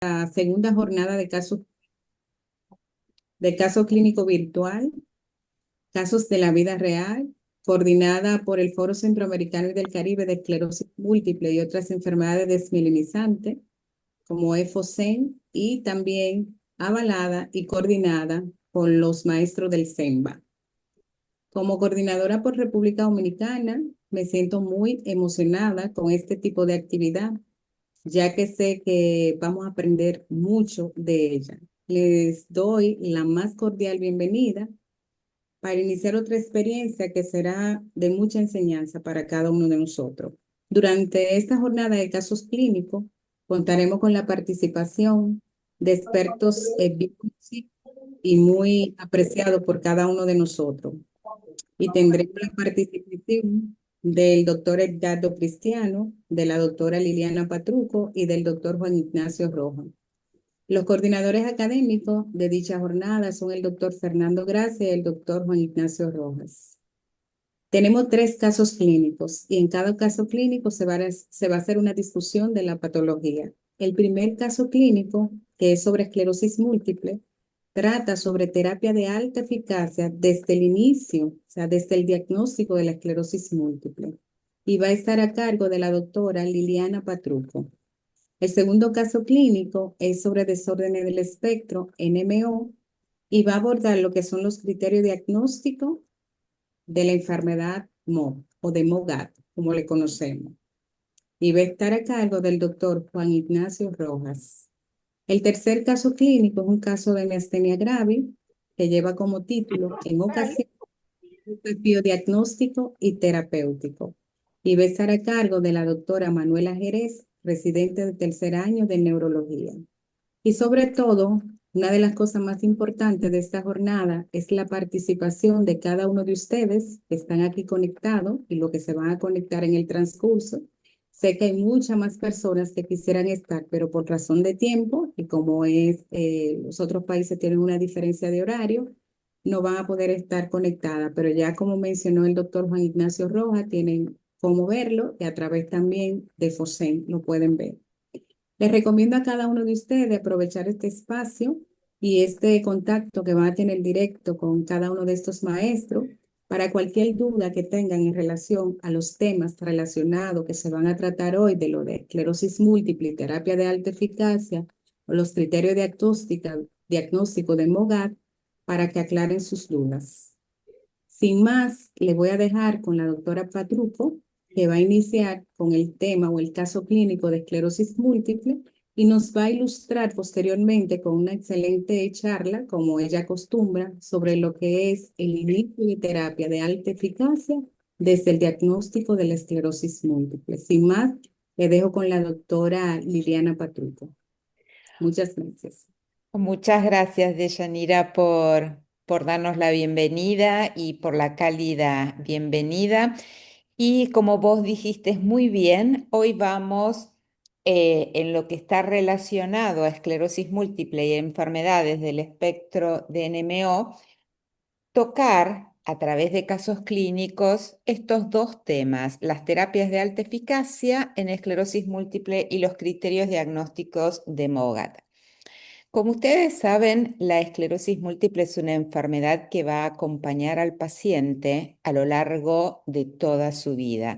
La segunda jornada de caso clínico virtual, casos de la vida real, coordinada por el Foro Centroamericano y del Caribe de Esclerosis Múltiple y otras enfermedades desmielinizantes, como EFOSEN, y también avalada y coordinada por los maestros del CEMBA. Como coordinadora por República Dominicana, me siento muy emocionada con este tipo de actividad, ya que sé que vamos a aprender mucho de ella. Les doy la más cordial bienvenida para iniciar otra experiencia que será de mucha enseñanza para cada uno de nosotros. Durante esta jornada de casos clínicos, contaremos con la participación de expertos bien conocidos y muy apreciados por cada uno de nosotros. Y tendremos la participación del doctor Edgardo Cristiano, de la doctora Liliana Patruco y del doctor Juan Ignacio Rojas. Los coordinadores académicos de dicha jornada son el doctor Fernando Gracia y el doctor Juan Ignacio Rojas. Tenemos 3 casos clínicos y en cada caso clínico se va a hacer una discusión de la patología. El primer caso clínico, que es sobre esclerosis múltiple, trata sobre terapia de alta eficacia desde el inicio, o sea, desde el diagnóstico de la esclerosis múltiple. Y va a estar a cargo de la doctora Liliana Patruco. El segundo caso clínico es sobre desórdenes del espectro, NMO, y va a abordar lo que son los criterios diagnósticos de la enfermedad MO o de MOGAD, como le conocemos. Y va a estar a cargo del doctor Juan Ignacio Rojas. El tercer caso clínico es un caso de miastenia grave que lleva como título en ocasiones biodiagnóstico y terapéutico. Y va a estar a cargo de la doctora Manuela Jerez, residente de tercer año de neurología. Y sobre todo, una de las cosas más importantes de esta jornada es la participación de cada uno de ustedes que están aquí conectados y lo que se van a conectar en el transcurso. Sé que hay muchas más personas que quisieran estar, pero por razón de tiempo y como los otros países tienen una diferencia de horario, no van a poder estar conectadas. Pero ya como mencionó el doctor Juan Ignacio Rojas, tienen cómo verlo y a través también de FOSEN lo pueden ver. Les recomiendo a cada uno de ustedes aprovechar este espacio y este contacto que van a tener directo con cada uno de estos maestros para cualquier duda que tengan en relación a los temas relacionados que se van a tratar hoy de lo de esclerosis múltiple y terapia de alta eficacia o los criterios diagnóstico de MOGAD para que aclaren sus dudas. Sin más, le voy a dejar con la doctora Patruco, que va a iniciar con el tema o el caso clínico de esclerosis múltiple y nos va a ilustrar posteriormente con una excelente charla, como ella acostumbra, sobre lo que es el inicio de terapia de alta eficacia desde el diagnóstico de la esclerosis múltiple. Sin más, le dejo con la doctora Liliana Patruco. Muchas gracias. Muchas gracias, Deyanira, por darnos la bienvenida y por la cálida bienvenida. Y como vos dijiste muy bien, hoy vamos en lo que está relacionado a esclerosis múltiple y enfermedades del espectro de NMO, tocar a través de casos clínicos estos dos temas, las terapias de alta eficacia en esclerosis múltiple y los criterios diagnósticos de MOGAD. Como ustedes saben, la esclerosis múltiple es una enfermedad que va a acompañar al paciente a lo largo de toda su vida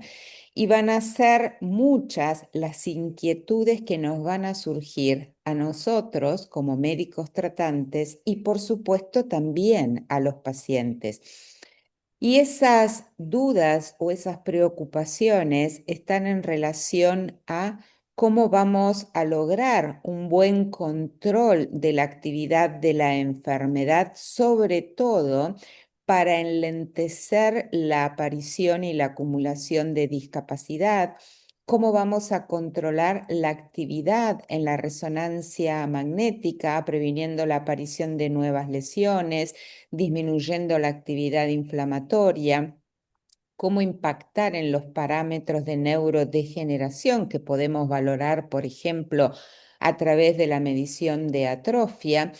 y van a ser muchas las inquietudes que nos van a surgir a nosotros como médicos tratantes y por supuesto también a los pacientes. Y esas dudas o esas preocupaciones están en relación a cómo vamos a lograr un buen control de la actividad de la enfermedad, sobre todo para enlentecer la aparición y la acumulación de discapacidad, cómo vamos a controlar la actividad en la resonancia magnética, previniendo la aparición de nuevas lesiones, disminuyendo la actividad inflamatoria, cómo impactar en los parámetros de neurodegeneración que podemos valorar, por ejemplo, a través de la medición de atrofia,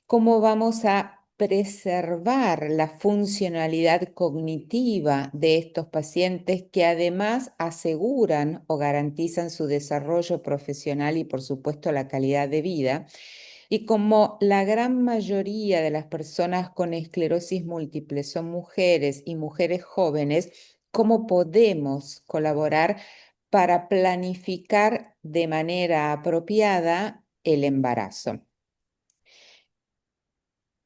cómo vamos a preservar la funcionalidad cognitiva de estos pacientes que además aseguran o garantizan su desarrollo profesional y por supuesto la calidad de vida. Y como la gran mayoría de las personas con esclerosis múltiple son mujeres y mujeres jóvenes, ¿cómo podemos colaborar para planificar de manera apropiada el embarazo?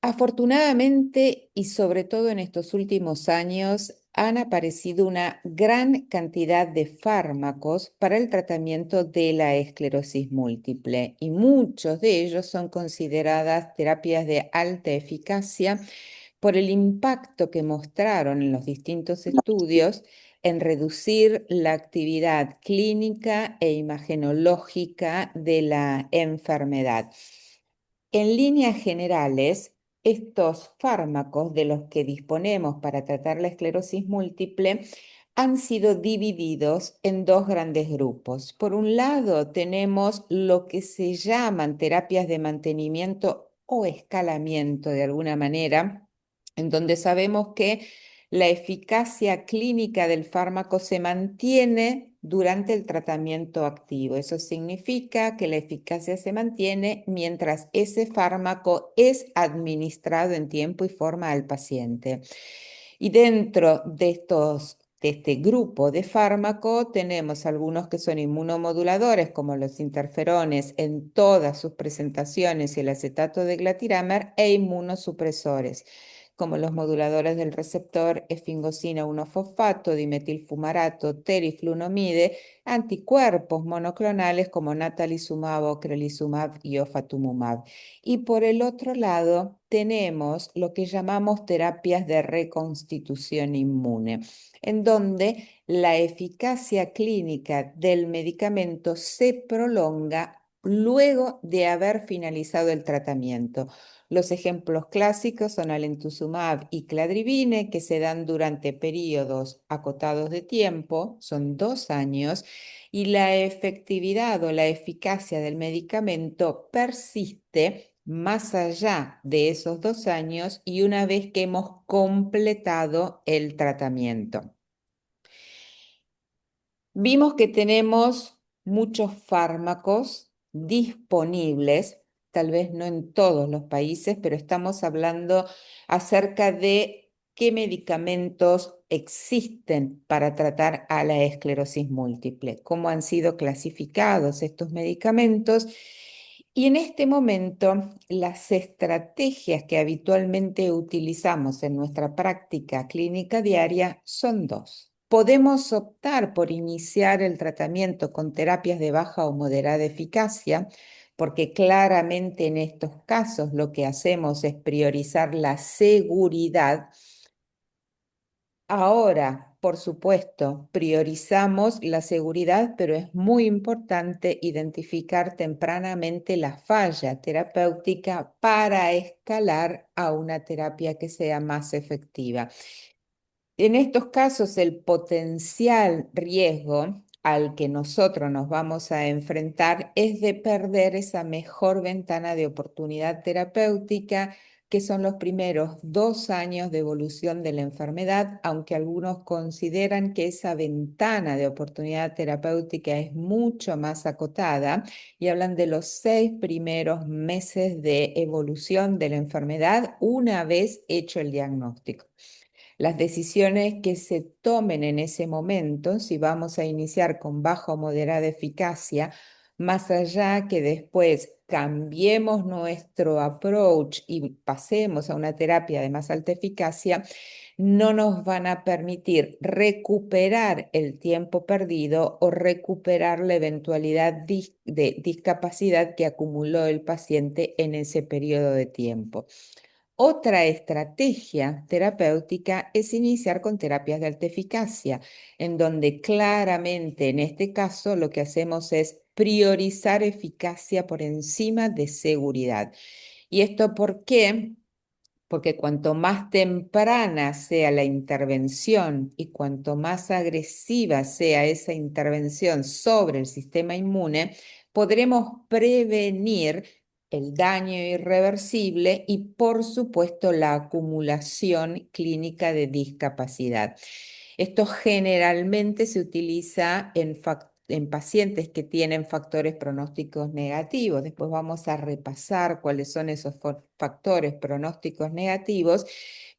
Afortunadamente, y sobre todo en estos últimos años, han aparecido una gran cantidad de fármacos para el tratamiento de la esclerosis múltiple y muchos de ellos son consideradas terapias de alta eficacia por el impacto que mostraron en los distintos estudios en reducir la actividad clínica e imagenológica de la enfermedad. En líneas generales, estos fármacos de los que disponemos para tratar la esclerosis múltiple han sido divididos en dos grandes grupos. Por un lado, tenemos lo que se llaman terapias de mantenimiento o escalamiento de alguna manera, en donde sabemos que la eficacia clínica del fármaco se mantiene durante el tratamiento activo. Eso significa que la eficacia se mantiene mientras ese fármaco es administrado en tiempo y forma al paciente. Y dentro de este grupo de fármacos tenemos algunos que son inmunomoduladores, como los interferones en todas sus presentaciones y el acetato de glatiramar, e inmunosupresores como los moduladores del receptor esfingosina 1-fosfato, dimetilfumarato, teriflunomide, anticuerpos monoclonales como natalizumab, ocrelizumab y ofatumumab. Y por el otro lado, tenemos lo que llamamos terapias de reconstitución inmune, en donde la eficacia clínica del medicamento se prolonga luego de haber finalizado el tratamiento. Los ejemplos clásicos son alemtuzumab y cladribine, que se dan durante periodos acotados de tiempo, son 2 años, y la efectividad o la eficacia del medicamento persiste más allá de esos 2 años y una vez que hemos completado el tratamiento. Vimos que tenemos muchos fármacos disponibles, tal vez no en todos los países, pero estamos hablando acerca de qué medicamentos existen para tratar a la esclerosis múltiple, cómo han sido clasificados estos medicamentos. Y en este momento, las estrategias que habitualmente utilizamos en nuestra práctica clínica diaria son dos. Podemos optar por iniciar el tratamiento con terapias de baja o moderada eficacia, porque claramente en estos casos lo que hacemos es priorizar la seguridad. Ahora, por supuesto, priorizamos la seguridad, pero es muy importante identificar tempranamente la falla terapéutica para escalar a una terapia que sea más efectiva. En estos casos, el potencial riesgo al que nosotros nos vamos a enfrentar es de perder esa mejor ventana de oportunidad terapéutica, que son los primeros 2 años de evolución de la enfermedad, aunque algunos consideran que esa ventana de oportunidad terapéutica es mucho más acotada y hablan de los 6 primeros meses de evolución de la enfermedad una vez hecho el diagnóstico. Las decisiones que se tomen en ese momento, si vamos a iniciar con baja o moderada eficacia, más allá que después cambiemos nuestro approach y pasemos a una terapia de más alta eficacia, no nos van a permitir recuperar el tiempo perdido o recuperar la eventualidad de discapacidad que acumuló el paciente en ese periodo de tiempo. Otra estrategia terapéutica es iniciar con terapias de alta eficacia, en donde claramente en este caso lo que hacemos es priorizar eficacia por encima de seguridad. ¿Y esto por qué? Porque cuanto más temprana sea la intervención y cuanto más agresiva sea esa intervención sobre el sistema inmune, podremos prevenir el daño irreversible y, por supuesto, la acumulación clínica de discapacidad. Esto generalmente se utiliza en pacientes que tienen factores pronósticos negativos. Después vamos a repasar cuáles son esos factores pronósticos negativos,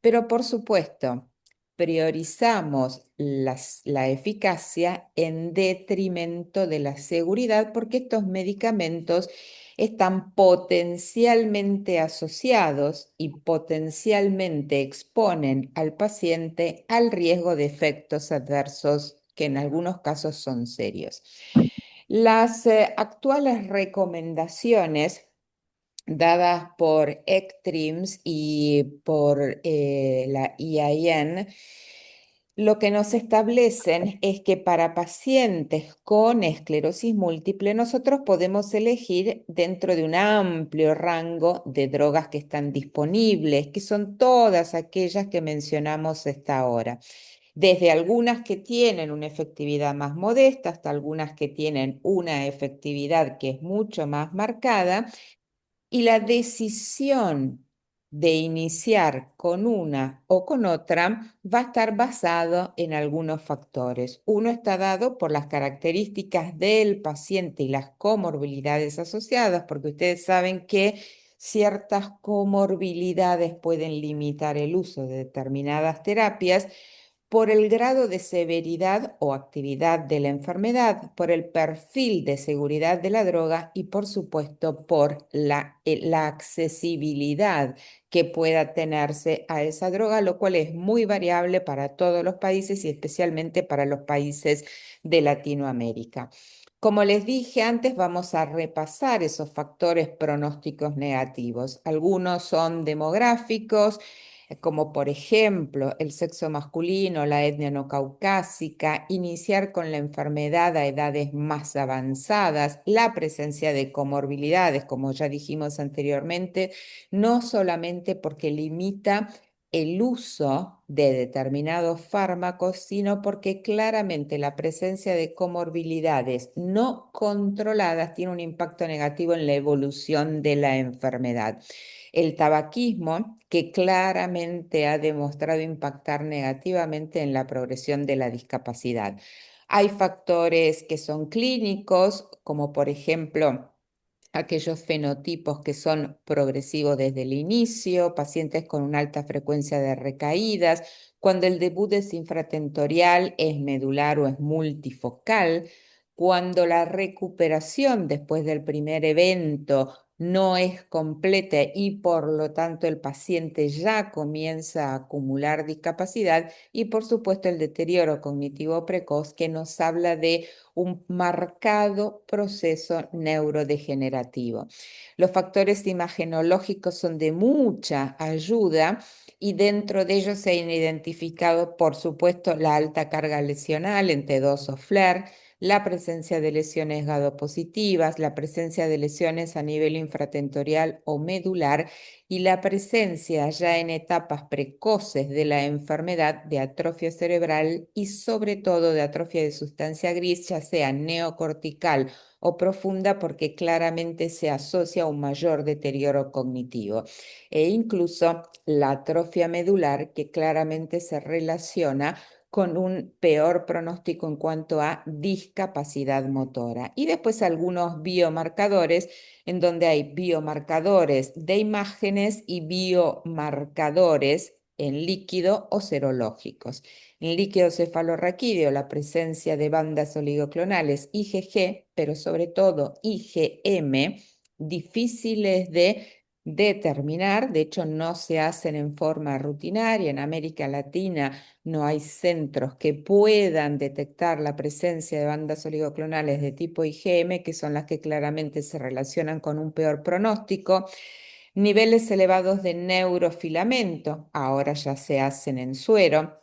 pero por supuesto, priorizamos la eficacia en detrimento de la seguridad porque estos medicamentos están potencialmente asociados y potencialmente exponen al paciente al riesgo de efectos adversos que en algunos casos son serios. Las actuales recomendaciones dadas por ECTRIMS y por la EIN, lo que nos establecen es que para pacientes con esclerosis múltiple nosotros podemos elegir dentro de un amplio rango de drogas que están disponibles, que son todas aquellas que mencionamos hasta ahora. Desde algunas que tienen una efectividad más modesta hasta algunas que tienen una efectividad que es mucho más marcada, y la decisión de iniciar con una o con otra va a estar basado en algunos factores. Uno está dado por las características del paciente y las comorbilidades asociadas, porque ustedes saben que ciertas comorbilidades pueden limitar el uso de determinadas terapias por el grado de severidad o actividad de la enfermedad, por el perfil de seguridad de la droga y, por supuesto, por la accesibilidad que pueda tenerse a esa droga, lo cual es muy variable para todos los países y especialmente para los países de Latinoamérica. Como les dije antes, vamos a repasar esos factores pronósticos negativos. Algunos son demográficos, como por ejemplo el sexo masculino, la etnia no caucásica, iniciar con la enfermedad a edades más avanzadas, la presencia de comorbilidades, como ya dijimos anteriormente, no solamente porque limita el uso de determinados fármacos, sino porque claramente la presencia de comorbilidades no controladas tiene un impacto negativo en la evolución de la enfermedad. El tabaquismo, que claramente ha demostrado impactar negativamente en la progresión de la discapacidad. Hay factores que son clínicos, como por ejemplo aquellos fenotipos que son progresivos desde el inicio, pacientes con una alta frecuencia de recaídas, cuando el debut es infratentorial, es medular o es multifocal, cuando la recuperación después del primer evento no es completa y por lo tanto el paciente ya comienza a acumular discapacidad y por supuesto el deterioro cognitivo precoz que nos habla de un marcado proceso neurodegenerativo. Los factores imagenológicos son de mucha ayuda y dentro de ellos se han identificado, por supuesto, la alta carga lesional en T2 o FLAIR, la presencia de lesiones gadopositivas, la presencia de lesiones a nivel infratentorial o medular y la presencia ya en etapas precoces de la enfermedad de atrofia cerebral y sobre todo de atrofia de sustancia gris, ya sea neocortical o profunda, porque claramente se asocia a un mayor deterioro cognitivo. E incluso la atrofia medular, que claramente se relaciona con un peor pronóstico en cuanto a discapacidad motora. Y después algunos biomarcadores, en donde hay biomarcadores de imágenes y biomarcadores en líquido o serológicos. En líquido cefalorraquídeo, la presencia de bandas oligoclonales IgG, pero sobre todo IgM, difíciles de determinar, de hecho no se hacen en forma rutinaria. En América Latina no hay centros que puedan detectar la presencia de bandas oligoclonales de tipo IgM, que son las que claramente se relacionan con un peor pronóstico. Niveles elevados de neurofilamento, ahora ya se hacen en suero,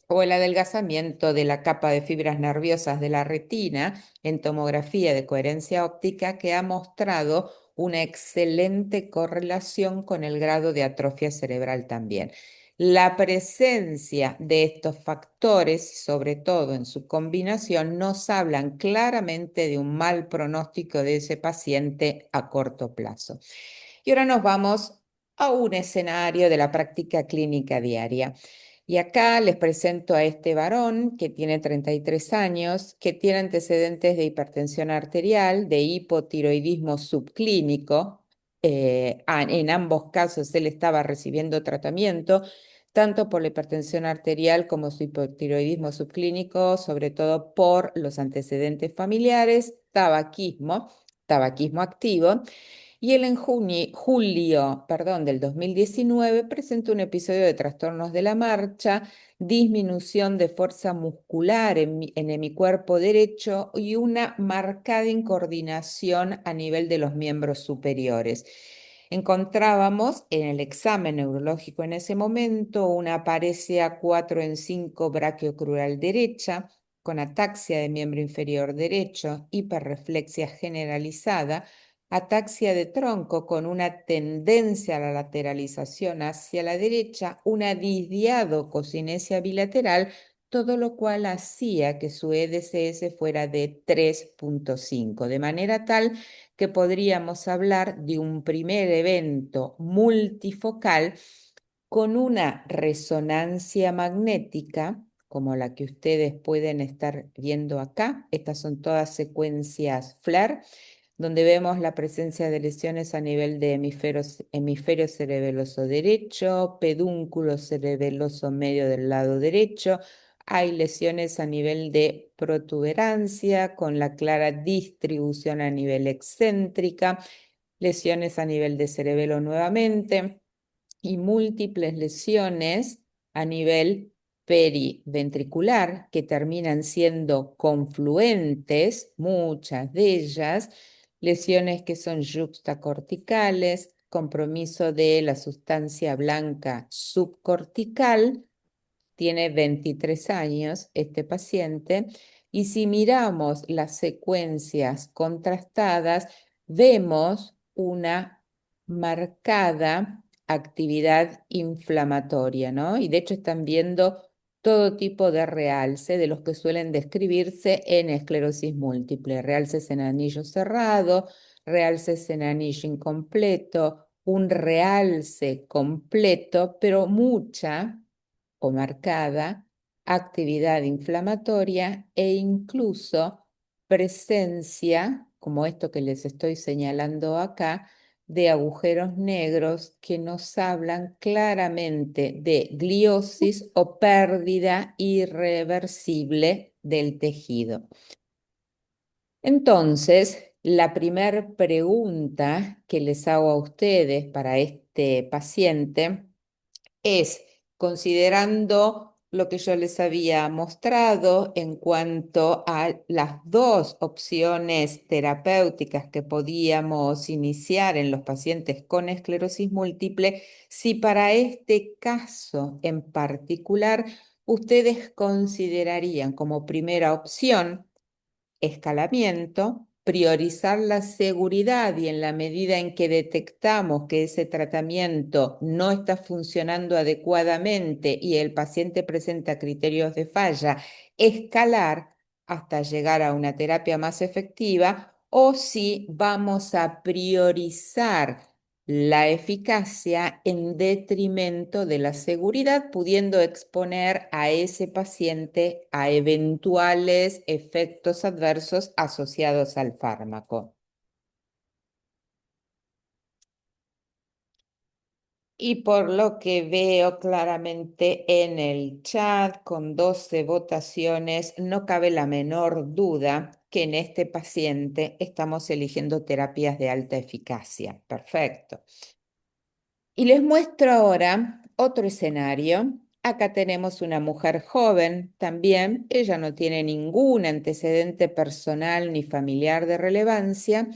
o el adelgazamiento de la capa de fibras nerviosas de la retina en tomografía de coherencia óptica, que ha mostrado una excelente correlación con el grado de atrofia cerebral también. La presencia de estos factores, sobre todo en su combinación, nos hablan claramente de un mal pronóstico de ese paciente a corto plazo. Y ahora nos vamos a un escenario de la práctica clínica diaria. Y acá les presento a este varón que tiene 33 años, que tiene antecedentes de hipertensión arterial, de hipotiroidismo subclínico. En ambos casos él estaba recibiendo tratamiento, tanto por la hipertensión arterial como su hipotiroidismo subclínico, sobre todo por los antecedentes familiares, tabaquismo activo. Y él en julio, del 2019 presentó un episodio de trastornos de la marcha, disminución de fuerza muscular en mi cuerpo derecho y una marcada incoordinación a nivel de los miembros superiores. Encontrábamos en el examen neurológico en ese momento una paresia 4 en 5 braquiocrural derecha, con ataxia de miembro inferior derecho, hiperreflexia generalizada, ataxia de tronco con una tendencia a la lateralización hacia la derecha, una disdiadococinesia bilateral, todo lo cual hacía que su EDCS fuera de 3.5, de manera tal que podríamos hablar de un primer evento multifocal con una resonancia magnética, como la que ustedes pueden estar viendo acá. Estas son todas secuencias FLAIR, donde vemos la presencia de lesiones a nivel de hemisferio cerebeloso derecho, pedúnculo cerebeloso medio del lado derecho. Hay lesiones a nivel de protuberancia con la clara distribución a nivel excéntrica, lesiones a nivel de cerebelo nuevamente y múltiples lesiones a nivel periventricular que terminan siendo confluentes, muchas de ellas, lesiones que son yuxtacorticales, compromiso de la sustancia blanca subcortical. Tiene 23 años este paciente, y si miramos las secuencias contrastadas, vemos una marcada actividad inflamatoria, ¿no? Y de hecho están viendo todo tipo de realce de los que suelen describirse en esclerosis múltiple: realces en anillo cerrado, realces en anillo incompleto, un realce completo, pero mucha o marcada actividad inflamatoria e incluso presencia, como esto que les estoy señalando acá, de agujeros negros que nos hablan claramente de gliosis o pérdida irreversible del tejido. Entonces, la primera pregunta que les hago a ustedes para este paciente es, considerando lo que yo les había mostrado en cuanto a las dos opciones terapéuticas que podíamos iniciar en los pacientes con esclerosis múltiple, si para este caso en particular ustedes considerarían como primera opción escalamiento, priorizar la seguridad, y en la medida en que detectamos que ese tratamiento no está funcionando adecuadamente y el paciente presenta criterios de falla, escalar hasta llegar a una terapia más efectiva, o si vamos a priorizar la eficacia en detrimento de la seguridad, pudiendo exponer a ese paciente a eventuales efectos adversos asociados al fármaco. Y por lo que veo claramente en el chat, con 12 votaciones, no cabe la menor duda que en este paciente estamos eligiendo terapias de alta eficacia. Perfecto. Y les muestro ahora otro escenario. Acá tenemos una mujer joven también. Ella no tiene ningún antecedente personal ni familiar de relevancia,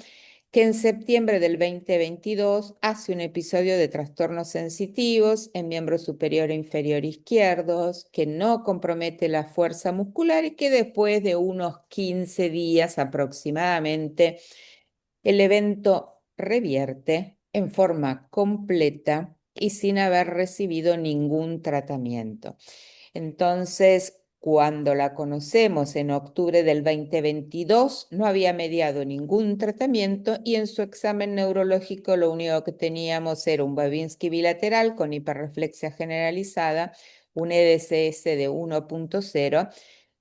que en septiembre del 2022 hace un episodio de trastornos sensitivos en miembro superior e inferior izquierdos, que no compromete la fuerza muscular y que después de unos 15 días aproximadamente, el evento revierte en forma completa y sin haber recibido ningún tratamiento. Entonces, cuando la conocemos en octubre del 2022, no había mediado ningún tratamiento y en su examen neurológico lo único que teníamos era un Babinski bilateral con hiperreflexia generalizada, un EDSS de 1.0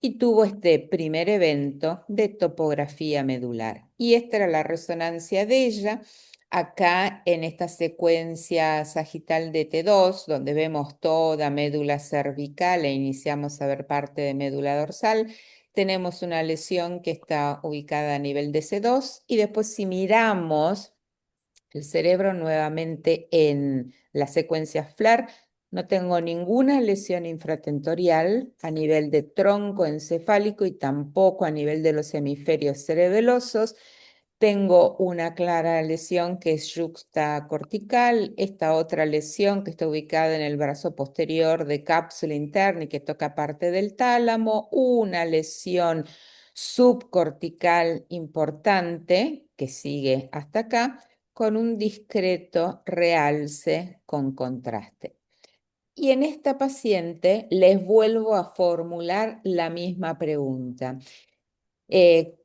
y tuvo este primer evento de topografía medular. Y esta era la resonancia de ella. Acá en esta secuencia sagital de T2, donde vemos toda médula cervical e iniciamos a ver parte de médula dorsal, tenemos una lesión que está ubicada a nivel de C2 y después si miramos el cerebro nuevamente en la secuencia FLAR, no tengo ninguna lesión infratentorial a nivel de tronco encefálico y tampoco a nivel de los hemisferios cerebelosos. Tengo una clara lesión que es yuxtacortical, esta otra lesión que está ubicada en el brazo posterior de cápsula interna y que toca parte del tálamo, una lesión subcortical importante que sigue hasta acá con un discreto realce con contraste. Y en esta paciente les vuelvo a formular la misma pregunta.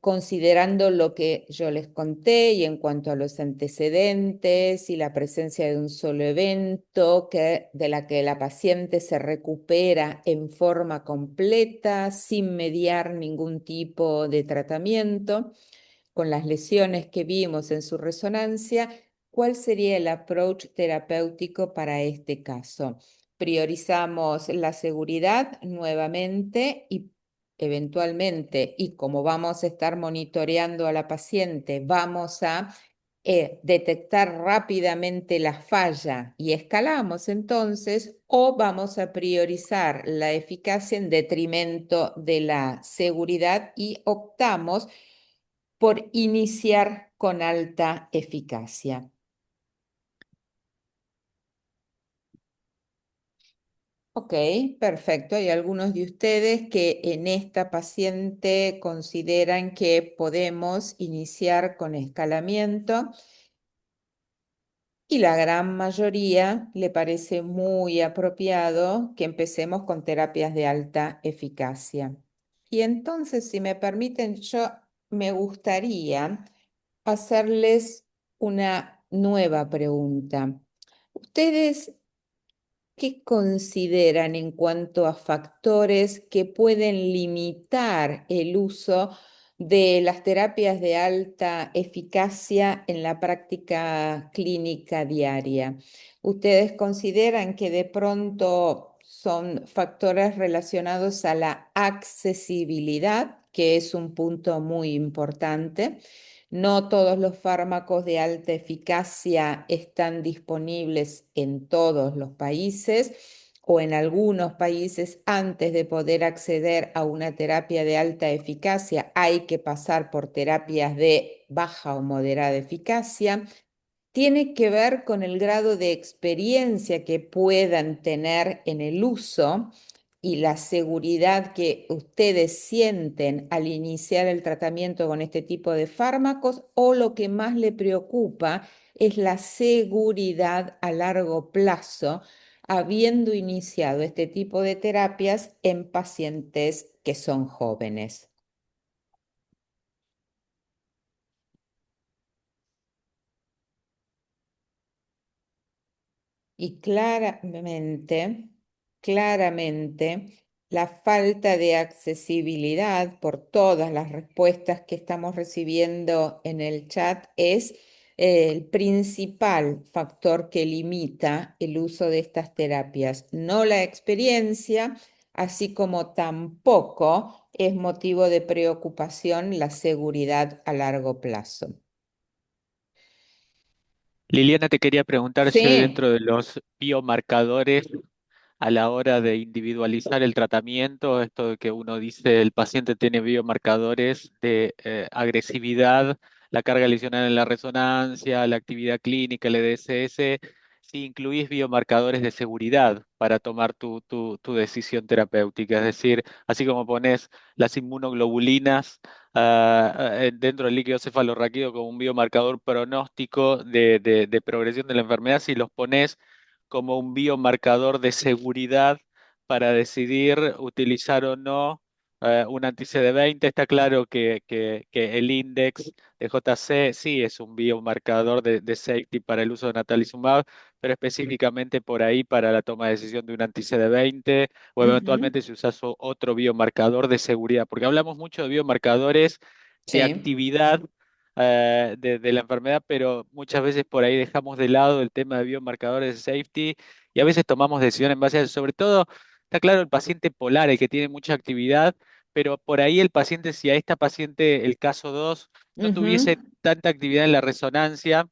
Considerando lo que yo les conté y en cuanto a los antecedentes y la presencia de un solo evento de la que la paciente se recupera en forma completa sin mediar ningún tipo de tratamiento, con las lesiones que vimos en su resonancia, ¿cuál sería el approach terapéutico para este caso? Priorizamos la seguridad nuevamente y eventualmente, y como vamos a estar monitoreando a la paciente, vamos a detectar rápidamente la falla y escalamos entonces, o vamos a priorizar la eficacia en detrimento de la seguridad y optamos por iniciar con alta eficacia. Ok, perfecto. Hay algunos de ustedes que en esta paciente consideran que podemos iniciar con escalamiento y la gran mayoría le parece muy apropiado que empecemos con terapias de alta eficacia. Y entonces, si me permiten, yo me gustaría hacerles una nueva pregunta. ¿Ustedes qué consideran en cuanto a factores que pueden limitar el uso de las terapias de alta eficacia en la práctica clínica diaria? ¿Ustedes consideran que de pronto son factores relacionados a la accesibilidad, que es un punto muy importante? No todos los fármacos de alta eficacia están disponibles en todos los países o en algunos países antes de poder acceder a una terapia de alta eficacia hay que pasar por terapias de baja o moderada eficacia. Tiene que ver con el grado de experiencia que puedan tener en el uso y la seguridad que ustedes sienten al iniciar el tratamiento con este tipo de fármacos, o lo que más le preocupa es la seguridad a largo plazo habiendo iniciado este tipo de terapias en pacientes que son jóvenes. Y claramente, la falta de accesibilidad por todas las respuestas que estamos recibiendo en el chat es el principal factor que limita el uso de estas terapias, no la experiencia, así como tampoco es motivo de preocupación la seguridad a largo plazo. Liliana, te quería preguntar si Sí. dentro de los biomarcadores a la hora de individualizar el tratamiento, esto de que uno dice el paciente tiene biomarcadores de agresividad, la carga lesional en la resonancia, la actividad clínica, el EDSS, si incluís biomarcadores de seguridad para tomar tu decisión terapéutica. Es decir, así como pones las inmunoglobulinas dentro del líquido cefalorraquídeo como un biomarcador pronóstico de progresión de la enfermedad, si los pones como un biomarcador de seguridad para decidir utilizar o no un anti-CD20. Está claro que el índice de JC sí es un biomarcador de safety para el uso de natalizumab, pero específicamente por ahí para la toma de decisión de un anti-CD20 o Ujú. eventualmente si usas otro biomarcador de seguridad, porque hablamos mucho de biomarcadores de Sí. actividad de la enfermedad, pero muchas veces por ahí dejamos de lado el tema de biomarcadores de safety y a veces tomamos decisiones en base a eso. Sobre todo, está claro el paciente polar, el que tiene mucha actividad, pero por ahí el paciente, si a esta paciente, el caso 2 no Ujú. tuviese tanta actividad en la resonancia,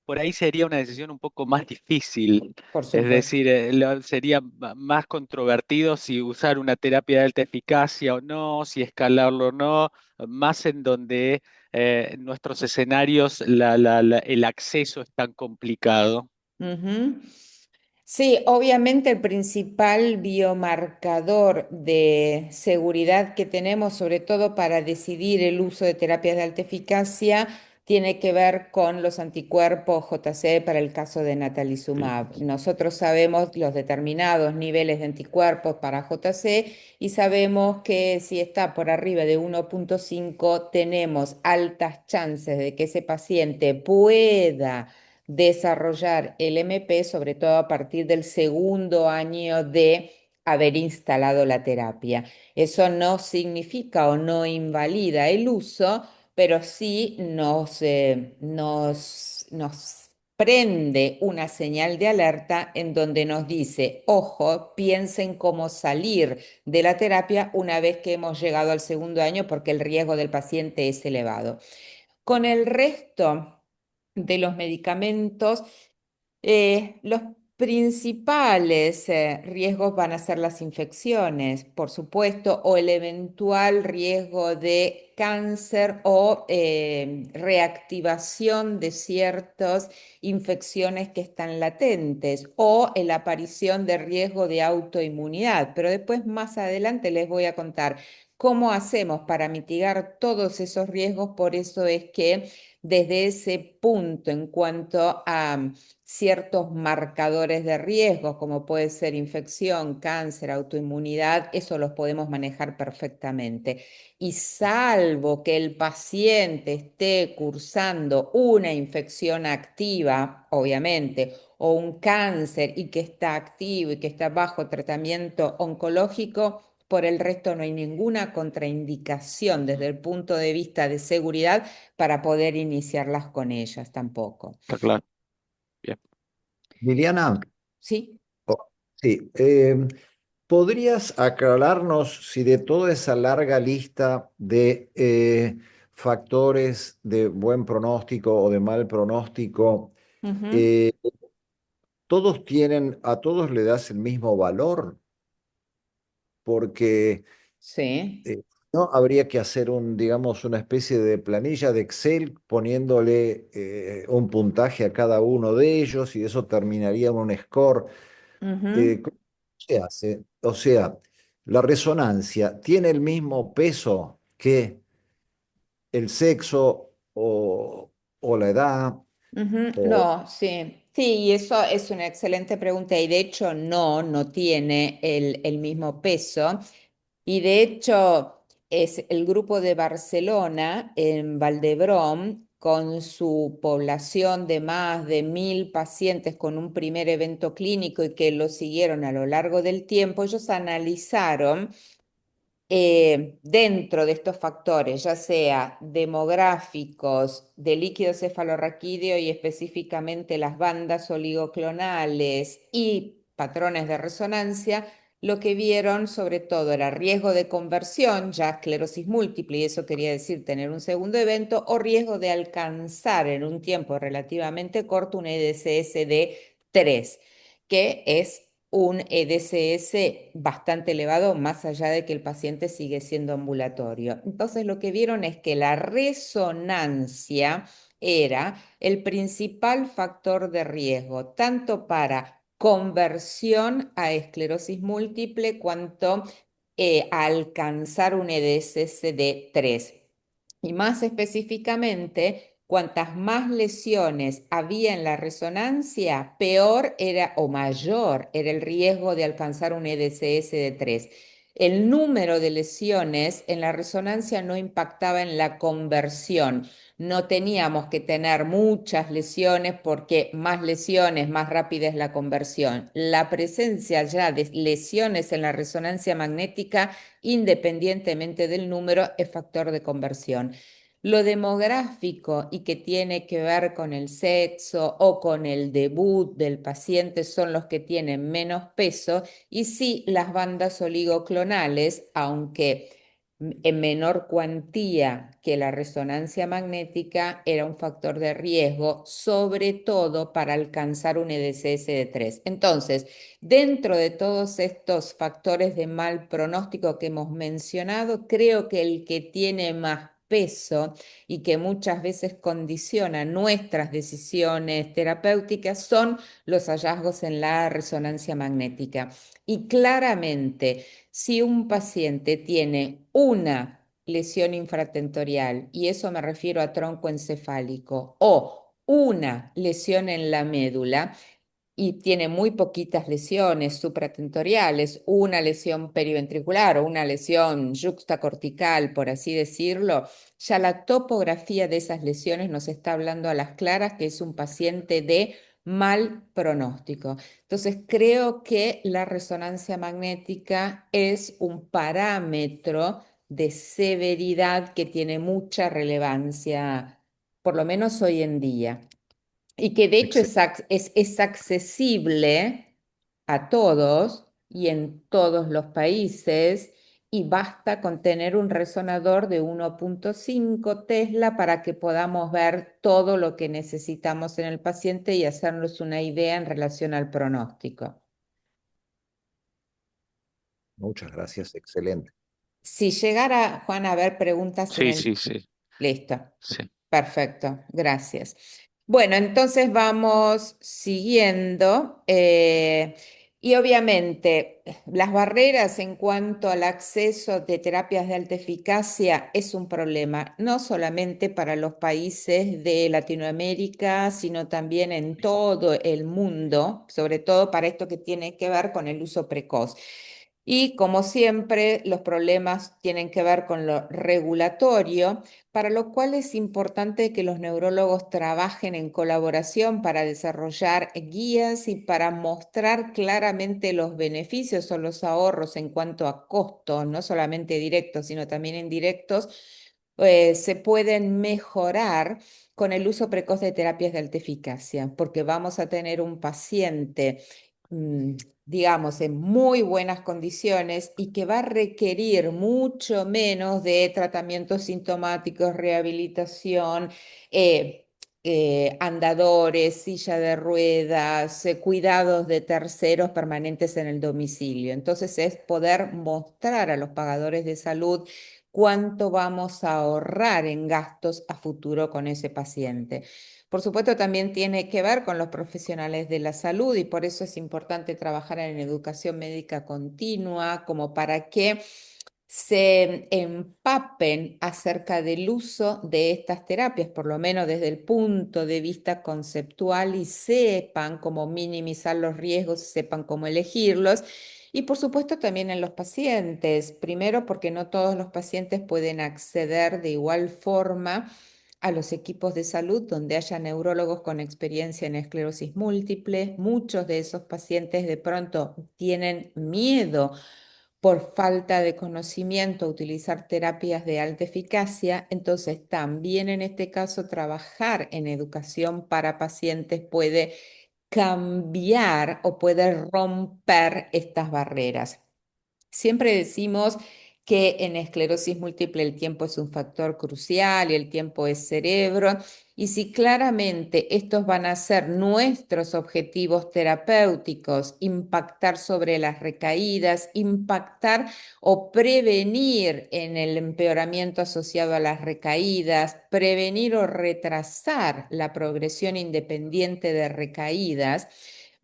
por ahí sería una decisión un poco más difícil. Por Es supuesto. decir, sería más controvertido si usar una terapia de alta eficacia o no, si escalarlo o no, más en donde en nuestros escenarios el acceso es tan complicado. Ujú. Sí, obviamente el principal biomarcador de seguridad que tenemos, sobre todo para decidir el uso de terapias de alta eficacia, tiene que ver con los anticuerpos JC para el caso de Sí, natalizumab. Nosotros sabemos los determinados niveles de anticuerpos para JC y sabemos que si está por arriba de 1,5 tenemos altas chances de que ese paciente pueda desarrollar el MP, sobre todo a partir del segundo año de haber instalado la terapia. Eso no significa o no invalida el uso, pero sí nos prende una señal de alerta en donde nos dice, ojo, piensen cómo salir de la terapia una vez que hemos llegado al segundo año porque el riesgo del paciente es elevado. Con el resto de los medicamentos, los principales riesgos van a ser las infecciones, por supuesto, o el eventual riesgo de cáncer o reactivación de ciertas infecciones que están latentes o la aparición de riesgo de autoinmunidad. Pero después, más adelante, les voy a contar cómo hacemos para mitigar todos esos riesgos. Por eso es que desde ese punto, en cuanto a ciertos marcadores de riesgo, como puede ser infección, cáncer, autoinmunidad, eso los podemos manejar perfectamente. Y salvo que el paciente esté cursando una infección activa, obviamente, o un cáncer y que está activo y que está bajo tratamiento oncológico, por el resto no hay ninguna contraindicación desde el punto de vista de seguridad para poder iniciarlas con ellas tampoco. está claro. Bien. Liliana, ¿Sí? sí, ¿podrías aclararnos si de toda esa larga lista de factores de buen pronóstico o de mal pronóstico, Ujú. eh, todos tienen, a todos le das el mismo valor? Porque Sí. no habría que hacer digamos, una especie de planilla de Excel poniéndole un puntaje a cada uno de ellos y eso terminaría en un score. Ujú. ¿Cómo se hace? O sea, la resonancia tiene el mismo peso que el sexo o la edad. Ujú. O, No, sí. Sí, y eso es una excelente pregunta y de hecho no tiene el mismo peso. Y de hecho es el grupo de Barcelona en Valdebrón, con su población de más de 1.000 pacientes con un primer evento clínico y que lo siguieron a lo largo del tiempo, ellos analizaron dentro de estos factores, ya sea demográficos, de líquido cefalorraquídeo y específicamente las bandas oligoclonales y patrones de resonancia, lo que vieron sobre todo era riesgo de conversión, ya esclerosis múltiple, y eso quería decir tener un segundo evento, o riesgo de alcanzar en un tiempo relativamente corto un EDSS de 3, que es un EDSS bastante elevado, más allá de que el paciente sigue siendo ambulatorio. Entonces, lo que vieron es que la resonancia era el principal factor de riesgo, tanto para conversión a esclerosis múltiple cuanto a alcanzar un EDSS de 3. Y más específicamente, cuantas más lesiones había en la resonancia, peor era o mayor era el riesgo de alcanzar un EDCS de 3. El número de lesiones en la resonancia no impactaba en la conversión. No teníamos que tener muchas lesiones porque más lesiones, más rápida es la conversión. La presencia ya de lesiones en la resonancia magnética, independientemente del número, es factor de conversión. Lo demográfico y que tiene que ver con el sexo o con el debut del paciente son los que tienen menos peso, y sí, las bandas oligoclonales, aunque en menor cuantía que la resonancia magnética, era un factor de riesgo, sobre todo para alcanzar un EDCS de 3. Entonces, dentro de todos estos factores de mal pronóstico que hemos mencionado, creo que el que tiene más peso y que muchas veces condiciona nuestras decisiones terapéuticas son los hallazgos en la resonancia magnética. Y claramente, si un paciente tiene una lesión infratentorial, y eso me refiero a tronco encefálico, o una lesión en la médula, y tiene muy poquitas lesiones supratentoriales, una lesión periventricular o una lesión yuxtacortical, por así decirlo, ya la topografía de esas lesiones nos está hablando a las claras que es un paciente de mal pronóstico. Entonces, creo que la resonancia magnética es un parámetro de severidad que tiene mucha relevancia, por lo menos hoy en día, y que de hecho es accesible a todos y en todos los países, y basta con tener un resonador de 1.5 Tesla para que podamos ver todo lo que necesitamos en el paciente y hacernos una idea en relación al pronóstico. Muchas gracias, excelente. Si llegara, Juan, a haber preguntas en Sí, el... sí, sí, Listo. sí. Perfecto, gracias. Bueno, entonces vamos siguiendo. Y obviamente las barreras en cuanto al acceso de terapias de alta eficacia es un problema, no solamente para los países de Latinoamérica, sino también en todo el mundo, sobre todo para esto que tiene que ver con el uso precoz. Y como siempre, los problemas tienen que ver con lo regulatorio, para lo cual es importante que los neurólogos trabajen en colaboración para desarrollar guías y para mostrar claramente los beneficios o los ahorros en cuanto a costos, no solamente directos, sino también indirectos, se pueden mejorar con el uso precoz de terapias de alta eficacia, porque vamos a tener un paciente, digamos, en muy buenas condiciones y que va a requerir mucho menos de tratamientos sintomáticos, rehabilitación, andadores, silla de ruedas, cuidados de terceros permanentes en el domicilio. Entonces es poder mostrar a los pagadores de salud cuánto vamos a ahorrar en gastos a futuro con ese paciente. Por supuesto, también tiene que ver con los profesionales de la salud, y por eso es importante trabajar en educación médica continua, como para que se empapen acerca del uso de estas terapias, por lo menos desde el punto de vista conceptual, y sepan cómo minimizar los riesgos, sepan cómo elegirlos. Y por supuesto también en los pacientes, primero porque no todos los pacientes pueden acceder de igual forma a los equipos de salud donde haya neurólogos con experiencia en esclerosis múltiple. Muchos de esos pacientes de pronto tienen miedo por falta de conocimiento a utilizar terapias de alta eficacia. Entonces, también en este caso, trabajar en educación para pacientes puede cambiar o puede romper estas barreras. Siempre decimos que en esclerosis múltiple el tiempo es un factor crucial y el tiempo es cerebro. Y si claramente estos van a ser nuestros objetivos terapéuticos, impactar sobre las recaídas, impactar o prevenir en el empeoramiento asociado a las recaídas, prevenir o retrasar la progresión independiente de recaídas,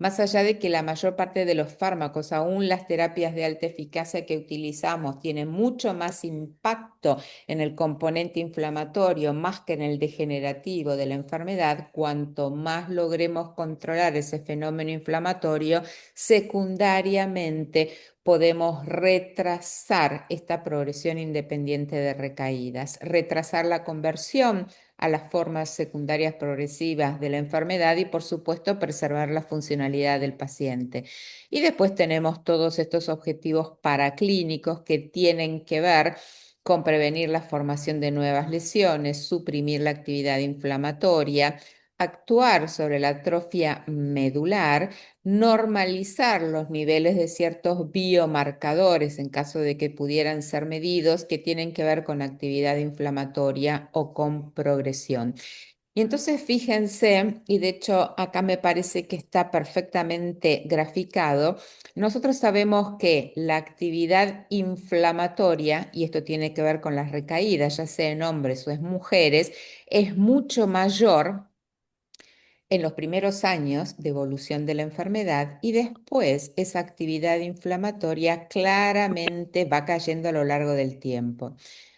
más allá de que la mayor parte de los fármacos, aún las terapias de alta eficacia que utilizamos, tienen mucho más impacto en el componente inflamatorio más que en el degenerativo de la enfermedad, cuanto más logremos controlar ese fenómeno inflamatorio, secundariamente podemos retrasar esta progresión independiente de recaídas, retrasar la conversión a las formas secundarias progresivas de la enfermedad y, por supuesto, preservar la funcionalidad del paciente. Y después tenemos todos estos objetivos paraclínicos que tienen que ver con prevenir la formación de nuevas lesiones, suprimir la actividad inflamatoria, actuar sobre la atrofia medular, normalizar los niveles de ciertos biomarcadores en caso de que pudieran ser medidos que tienen que ver con actividad inflamatoria o con progresión. Y entonces fíjense, y de hecho acá me parece que está perfectamente graficado, nosotros sabemos que la actividad inflamatoria, y esto tiene que ver con las recaídas, ya sea en hombres o en mujeres, es mucho mayor en los primeros años de evolución de la enfermedad y después esa actividad inflamatoria claramente va cayendo a lo largo del tiempo.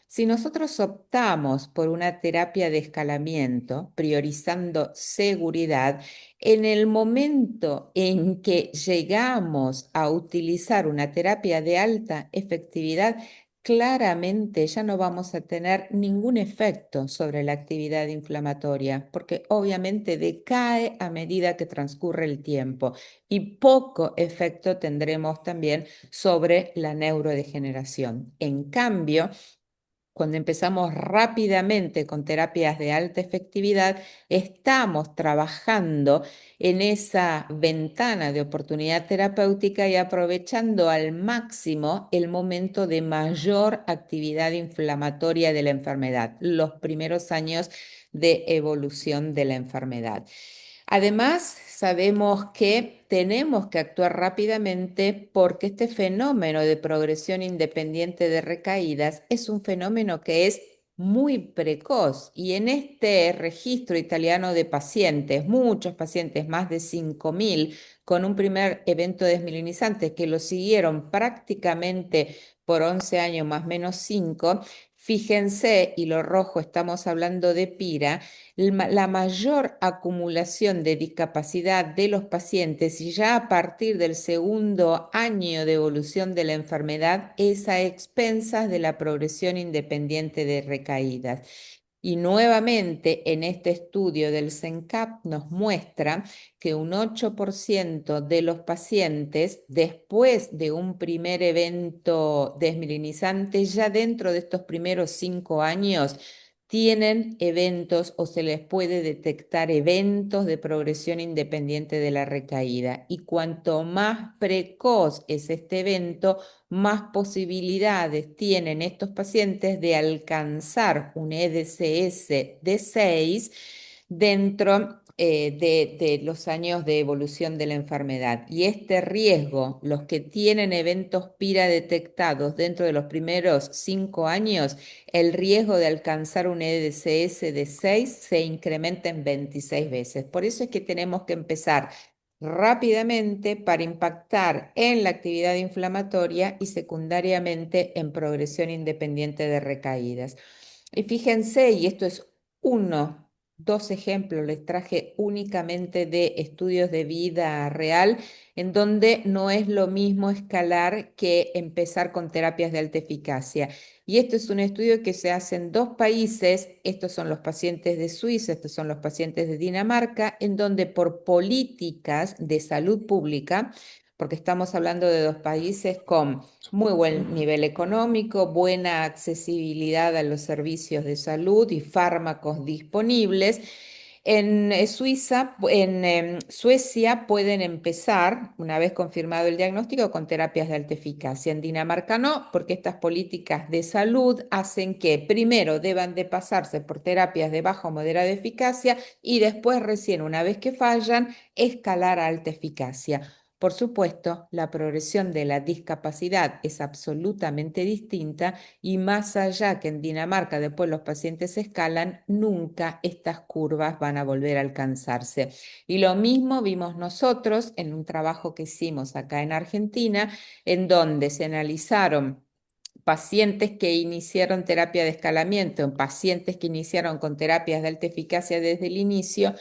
Si nosotros optamos por una terapia de escalamiento, priorizando seguridad, en el momento en que llegamos a utilizar una terapia de alta efectividad, claramente ya no vamos a tener ningún efecto sobre la actividad inflamatoria, porque obviamente decae a medida que transcurre el tiempo y poco efecto tendremos también sobre la neurodegeneración. En cambio, cuando empezamos rápidamente con terapias de alta efectividad, estamos trabajando en esa ventana de oportunidad terapéutica y aprovechando al máximo el momento de mayor actividad inflamatoria de la enfermedad, los primeros años de evolución de la enfermedad. Además, sabemos que tenemos que actuar rápidamente porque este fenómeno de progresión independiente de recaídas es un fenómeno que es muy precoz y en este registro italiano de pacientes, muchos pacientes, más de 5.000, con un primer evento desmielinizante que lo siguieron prácticamente por 11 años más o menos 5, fíjense, y lo rojo estamos hablando de PIRA, la mayor acumulación de discapacidad de los pacientes y ya a partir del segundo año de evolución de la enfermedad es a expensas de la progresión independiente de recaídas. Y nuevamente en este estudio del CENCAP nos muestra que un 8% de los pacientes, después de un primer evento desmielinizante, ya dentro de estos primeros 5 años, tienen eventos o se les puede detectar eventos de progresión independiente de la recaída. Y cuanto más precoz es este evento, más posibilidades tienen estos pacientes de alcanzar un EDCS de 6 dentro de los años de evolución de la enfermedad. Y este riesgo, los que tienen eventos PIRA detectados dentro de los primeros 5 años, el riesgo de alcanzar un EDCS de 6 se incrementa en 26 veces. Por eso es que tenemos que empezar rápidamente para impactar en la actividad inflamatoria y secundariamente en progresión independiente de recaídas. Y fíjense, y esto es dos ejemplos, les traje únicamente de estudios de vida real, en donde no es lo mismo escalar que empezar con terapias de alta eficacia. Y esto es un estudio que se hace en 2 países, estos son los pacientes de Suiza, estos son los pacientes de Dinamarca, en donde por políticas de salud pública, porque estamos hablando de 2 países con muy buen nivel económico, buena accesibilidad a los servicios de salud y fármacos disponibles. En Suecia pueden empezar, una vez confirmado el diagnóstico, con terapias de alta eficacia. En Dinamarca no, porque estas políticas de salud hacen que primero deban de pasarse por terapias de baja o moderada eficacia y después recién, una vez que fallan, escalar a alta eficacia. Por supuesto, la progresión de la discapacidad es absolutamente distinta y más allá que en Dinamarca después los pacientes escalan, nunca estas curvas van a volver a alcanzarse. Y lo mismo vimos nosotros en un trabajo que hicimos acá en Argentina, en donde se analizaron pacientes que iniciaron terapia de escalamiento, en pacientes que iniciaron con terapias de alta eficacia desde el inicio,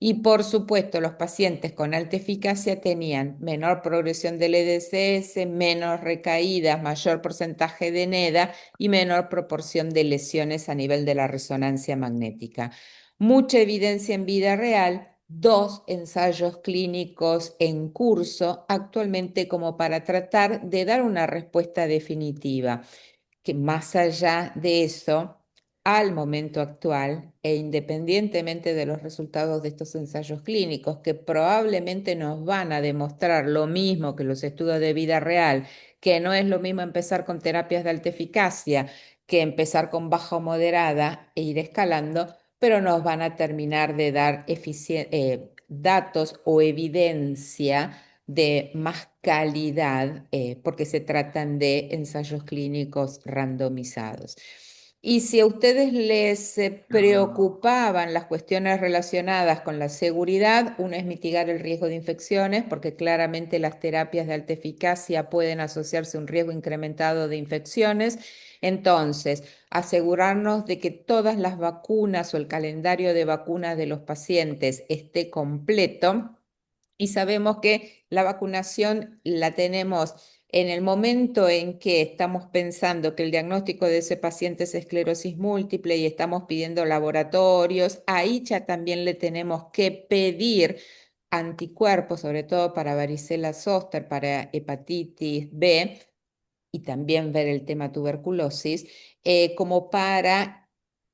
y por supuesto los pacientes con alta eficacia tenían menor progresión del EDSS, menos recaídas, mayor porcentaje de NEDA y menor proporción de lesiones a nivel de la resonancia magnética. Mucha evidencia en vida real, 2 ensayos clínicos en curso actualmente como para tratar de dar una respuesta definitiva, que más allá de eso, al momento actual e independientemente de los resultados de estos ensayos clínicos, que probablemente nos van a demostrar lo mismo que los estudios de vida real, que no es lo mismo empezar con terapias de alta eficacia que empezar con baja o moderada e ir escalando, pero nos van a terminar de dar datos o evidencia de más calidad, porque se tratan de ensayos clínicos randomizados. Y si a ustedes les preocupaban las cuestiones relacionadas con la seguridad, uno es mitigar el riesgo de infecciones, porque claramente las terapias de alta eficacia pueden asociarse a un riesgo incrementado de infecciones. Entonces, asegurarnos de que todas las vacunas o el calendario de vacunas de los pacientes esté completo. Y sabemos que la vacunación la tenemos en el momento en que estamos pensando que el diagnóstico de ese paciente es esclerosis múltiple y estamos pidiendo laboratorios, ahí ya también le tenemos que pedir anticuerpos, sobre todo para varicela zóster, para hepatitis B, y también ver el tema tuberculosis, como para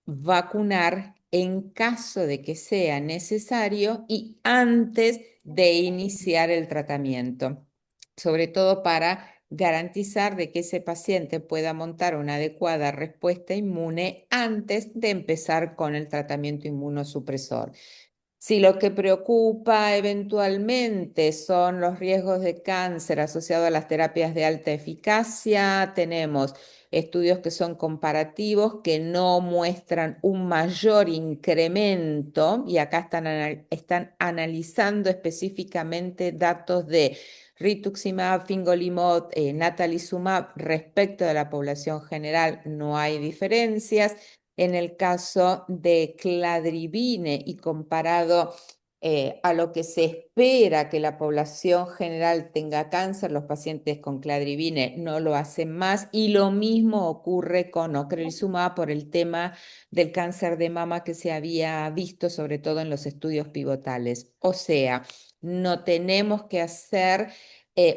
vacunar en caso de que sea necesario y antes de iniciar el tratamiento, sobre todo para garantizar de que ese paciente pueda montar una adecuada respuesta inmune antes de empezar con el tratamiento inmunosupresor. Si lo que preocupa eventualmente son los riesgos de cáncer asociados a las terapias de alta eficacia, tenemos estudios que son comparativos, que no muestran un mayor incremento, y acá están analizando específicamente datos de rituximab, fingolimod, natalizumab respecto de la población general, no hay diferencias. En el caso de cladribine y comparado a lo que se espera que la población general tenga cáncer, los pacientes con cladribine no lo hacen más, y lo mismo ocurre con ocrelizumab por el tema del cáncer de mama que se había visto sobre todo en los estudios pivotales. O sea, no tenemos que hacer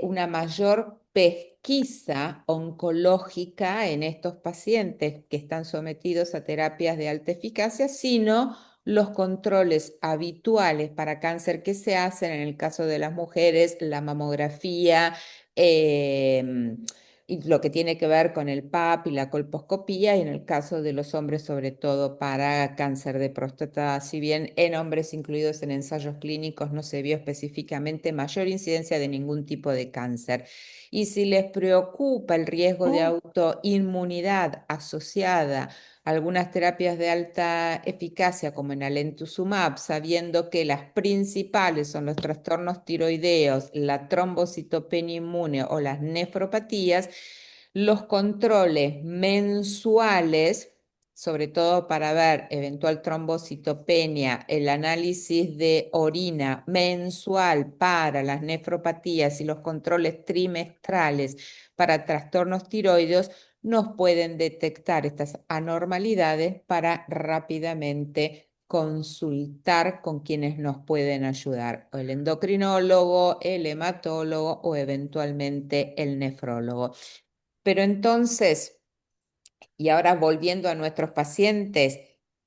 una mayor pesquisa oncológica en estos pacientes que están sometidos a terapias de alta eficacia, sino los controles habituales para cáncer que se hacen en el caso de las mujeres, la mamografía, y lo que tiene que ver con el PAP y la colposcopía, y en el caso de los hombres sobre todo para cáncer de próstata, si bien en hombres incluidos en ensayos clínicos no se vio específicamente mayor incidencia de ningún tipo de cáncer. Y si les preocupa el riesgo de autoinmunidad asociada a algunas terapias de alta eficacia como en alemtuzumab, sabiendo que las principales son los trastornos tiroideos, la trombocitopenia inmune o las nefropatías, los controles mensuales, sobre todo para ver eventual trombocitopenia, el análisis de orina mensual para las nefropatías y los controles trimestrales para trastornos tiroideos, nos pueden detectar estas anormalidades para rápidamente consultar con quienes nos pueden ayudar, o el endocrinólogo, el hematólogo o eventualmente el nefrólogo. Pero entonces, y ahora volviendo a nuestros pacientes,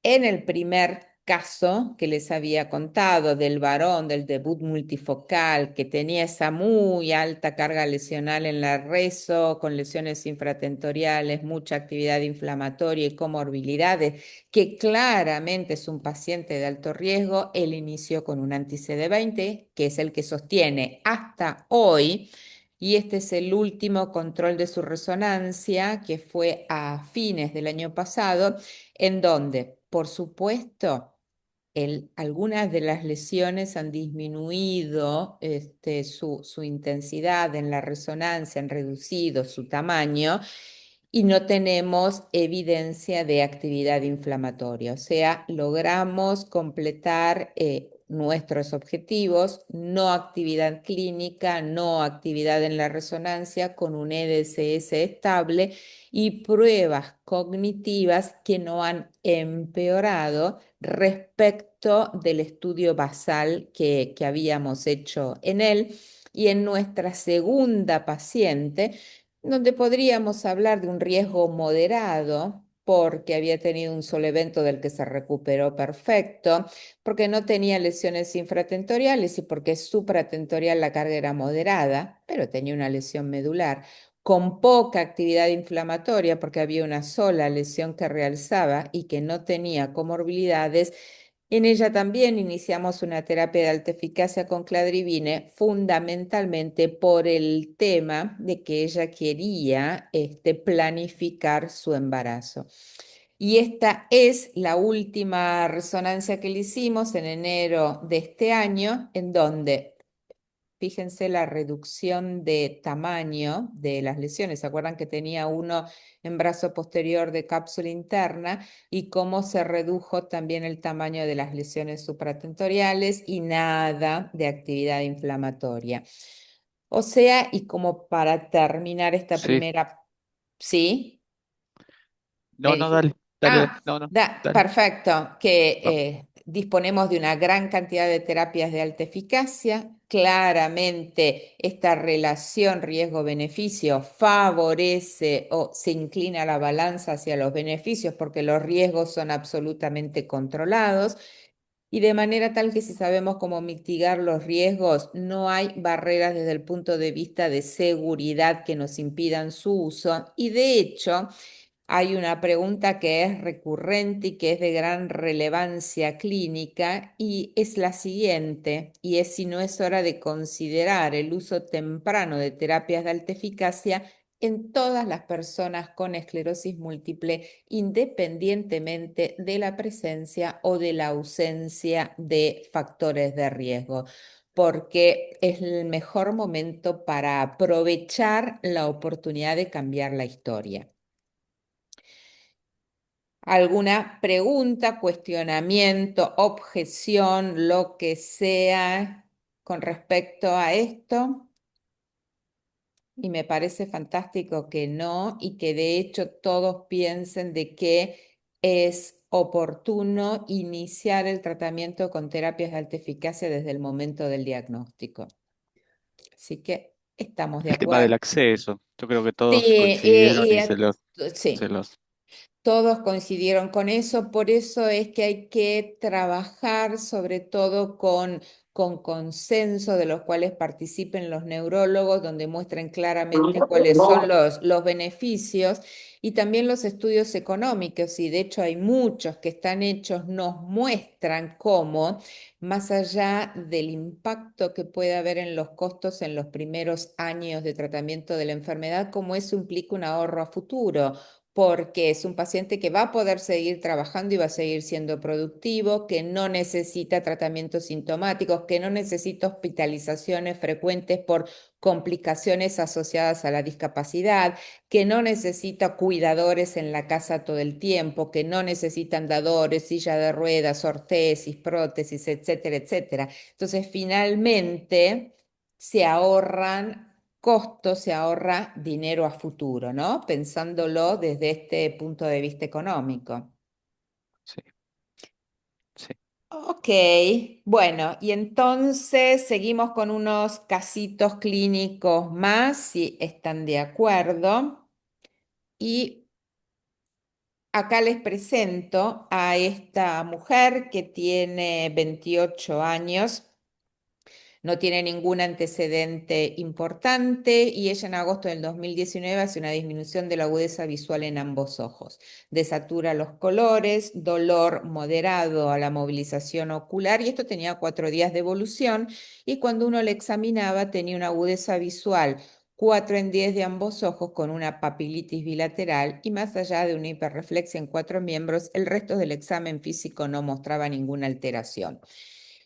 en el primer caso que les había contado del varón del debut multifocal que tenía esa muy alta carga lesional en la reso, con lesiones infratentoriales, mucha actividad inflamatoria y comorbilidades, que claramente es un paciente de alto riesgo, él inició con un anti-CD20, que es el que sostiene hasta hoy. Y este es el último control de su resonancia, que fue a fines del año pasado, en donde, por supuesto, algunas de las lesiones han disminuido su intensidad en la resonancia, han reducido su tamaño y no tenemos evidencia de actividad inflamatoria. O sea, logramos completar nuestros objetivos, no actividad clínica, no actividad en la resonancia con un EDSS estable y pruebas cognitivas que no han empeorado respecto del estudio basal que habíamos hecho en él. Y en nuestra segunda paciente, donde podríamos hablar de un riesgo moderado, porque había tenido un solo evento del que se recuperó perfecto, porque no tenía lesiones infratentoriales y porque supratentorial la carga era moderada, pero tenía una lesión medular, con poca actividad inflamatoria, porque había una sola lesión que realzaba y que no tenía comorbilidades. En ella también iniciamos una terapia de alta eficacia con cladribine, fundamentalmente por el tema de que ella quería planificar su embarazo. Y esta es la última resonancia que le hicimos en enero de este año, en donde, fíjense la reducción de tamaño de las lesiones. ¿Se acuerdan que tenía uno en brazo posterior de cápsula interna? Y cómo se redujo también el tamaño de las lesiones supratentoriales y nada de actividad inflamatoria. O sea, y como para terminar esta Sí. primera, ¿sí? No, Me no, dije. dale, dale, no, no, dale. Perfecto, que Va. disponemos de una gran cantidad de terapias de alta eficacia. Claramente, esta relación riesgo-beneficio favorece o se inclina la balanza hacia los beneficios porque los riesgos son absolutamente controlados. Y de manera tal que si sabemos cómo mitigar los riesgos, no hay barreras desde el punto de vista de seguridad que nos impidan su uso. Y de hecho, hay una pregunta que es recurrente y que es de gran relevancia clínica y es la siguiente, y es si no es hora de considerar el uso temprano de terapias de alta eficacia en todas las personas con esclerosis múltiple, independientemente de la presencia o de la ausencia de factores de riesgo, porque es el mejor momento para aprovechar la oportunidad de cambiar la historia. ¿Alguna pregunta, cuestionamiento, objeción, lo que sea con respecto a esto? Y me parece fantástico que no, y que de hecho todos piensen de que es oportuno iniciar el tratamiento con terapias de alta eficacia desde el momento del diagnóstico. Así que estamos de El tema del acuerdo. acceso, yo creo que Sí, todos coincidieron y sí. se los Todos coincidieron con eso, por eso es que hay que trabajar sobre todo con consenso de los cuales participen los neurólogos, donde muestren claramente cuáles son los beneficios y también los estudios económicos, y de hecho hay muchos que están hechos, nos muestran cómo, más allá del impacto que puede haber en los costos en los primeros años de tratamiento de la enfermedad, cómo eso implica un ahorro a futuro, porque es un paciente que va a poder seguir trabajando y va a seguir siendo productivo, que no necesita tratamientos sintomáticos, que no necesita hospitalizaciones frecuentes por complicaciones asociadas a la discapacidad, que no necesita cuidadores en la casa todo el tiempo, que no necesita andadores, silla de ruedas, ortesis, prótesis, etcétera, etcétera. Entonces, finalmente se ahorran costos, se ahorra dinero a futuro, ¿no? Pensándolo desde este punto de vista económico. sí, sí. Ok, bueno, y entonces seguimos con unos casitos clínicos más, si están de acuerdo. Y acá les presento a esta mujer que tiene 28 años. No tiene ningún antecedente importante y ella en agosto del 2019 hace una disminución de la agudeza visual en ambos ojos. Desatura los colores, dolor moderado a la movilización ocular y esto tenía 4 días de evolución y cuando uno le examinaba tenía una agudeza visual 4 en 10 de ambos ojos con una papilitis bilateral y más allá de una hiperreflexia en 4 miembros, el resto del examen físico no mostraba ninguna alteración.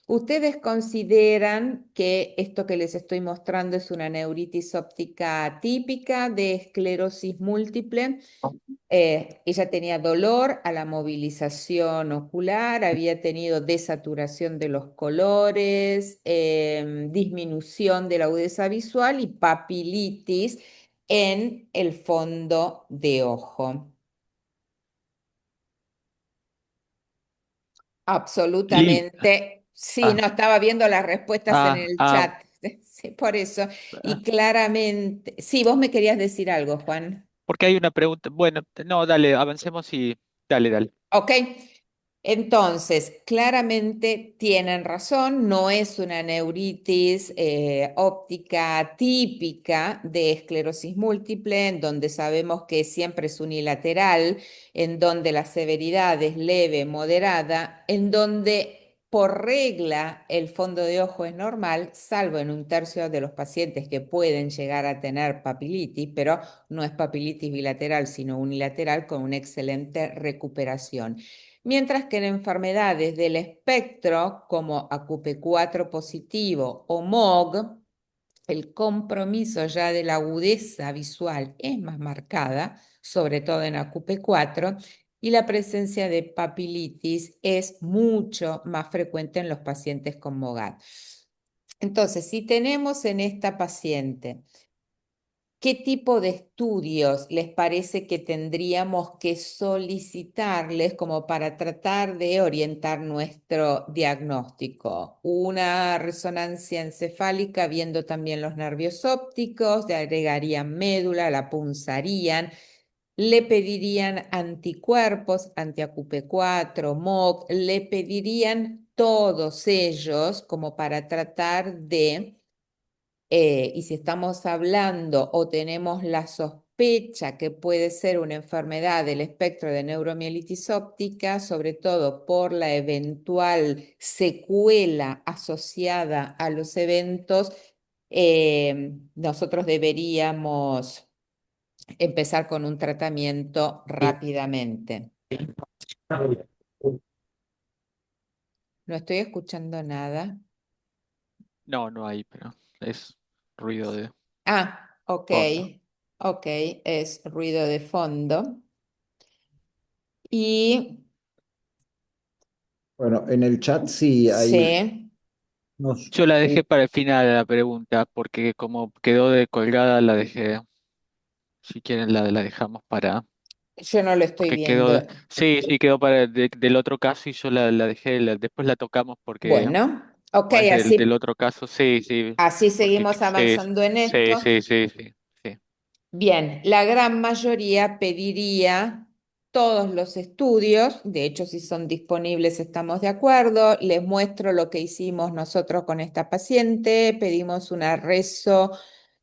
¿Ustedes consideran que esto que les estoy mostrando es una neuritis óptica típica de esclerosis múltiple? Ella tenía dolor a la movilización ocular, había tenido desaturación de los colores, disminución de la agudeza visual y papilitis en el fondo de ojo. Sí. Absolutamente. Sí, Ah, no estaba viendo las respuestas en ah, el ah, chat. Sí, por eso. ah, Y claramente, sí, vos me querías decir algo, Juan. porque hay una pregunta. Bueno, no, dale, avancemos y dale, dale. Ok, entonces, claramente tienen razón, no es una neuritis óptica típica de esclerosis múltiple, en donde sabemos que siempre es unilateral, en donde la severidad es leve, moderada, en donde por regla el fondo de ojo es normal, salvo en 1/3 de los pacientes que pueden llegar a tener papilitis, pero no es papilitis bilateral, sino unilateral con una excelente recuperación. Mientras que en enfermedades del espectro, como AQP4 positivo o MOG, el compromiso ya de la agudeza visual es más marcada, sobre todo en AQP4, y la presencia de papilitis es mucho más frecuente en los pacientes con MOGAD. Entonces, si tenemos en esta paciente, ¿qué tipo de estudios les parece que tendríamos que solicitarles como para tratar de orientar nuestro diagnóstico? Una resonancia encefálica viendo también los nervios ópticos, le agregarían médula, la punzarían, le pedirían anticuerpos, anti-AQP4, MOC, le pedirían todos ellos como para tratar de y si estamos hablando o tenemos la sospecha que puede ser una enfermedad del espectro de neuromielitis óptica, sobre todo por la eventual secuela asociada a los eventos, nosotros deberíamos empezar con un tratamiento rápidamente. No estoy escuchando nada. No, no hay, pero es ruido de Ah, ok, fondo. ok, es ruido de fondo. Y Bueno, en el chat sí hay sí, unos, Yo la dejé para el final de la pregunta, porque como quedó de colgada, la dejé. Si quieren, la dejamos para. yo no lo estoy Porque viendo. quedó. Sí, sí, quedó para del otro caso y yo la dejé. Después la tocamos porque. Bueno, ok, Como es del así, otro caso, sí, sí. así Porque seguimos sí, avanzando en sí, esto. sí, sí, sí, sí. Bien, la gran mayoría pediría todos los estudios, de hecho si son disponibles estamos de acuerdo, les muestro lo que hicimos nosotros con esta paciente, pedimos una rezo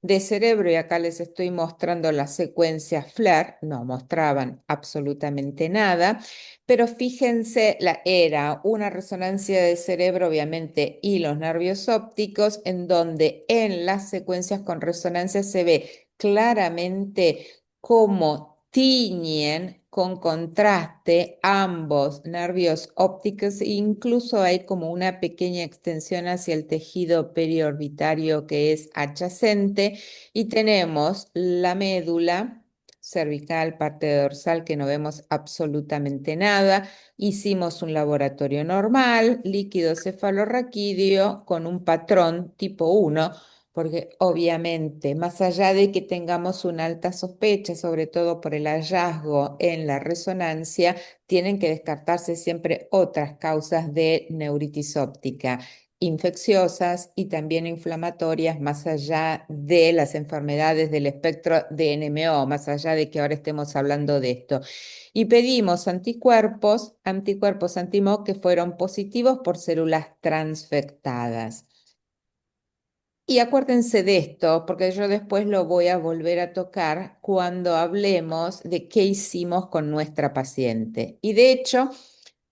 de cerebro y acá les estoy mostrando las secuencias FLAIR, no mostraban absolutamente nada, pero fíjense, era una resonancia de cerebro obviamente y los nervios ópticos en donde en las secuencias con resonancia se ve claramente cómo tiñen con contraste ambos nervios ópticos e incluso hay como una pequeña extensión hacia el tejido periorbitario que es adyacente y tenemos la médula cervical, parte dorsal que no vemos absolutamente nada. Hicimos un laboratorio normal, líquido cefalorraquídeo con un patrón tipo 1 porque obviamente, más allá de que tengamos una alta sospecha, sobre todo por el hallazgo en la resonancia, tienen que descartarse siempre otras causas de neuritis óptica. infecciosas y también inflamatorias, más allá de las enfermedades del espectro de NMO, más allá de que ahora estemos hablando de esto. Y pedimos anticuerpos anti-MOG que fueron positivos por células transfectadas. Y acuérdense de esto, porque yo después lo voy a volver a tocar cuando hablemos de qué hicimos con nuestra paciente. Y de hecho,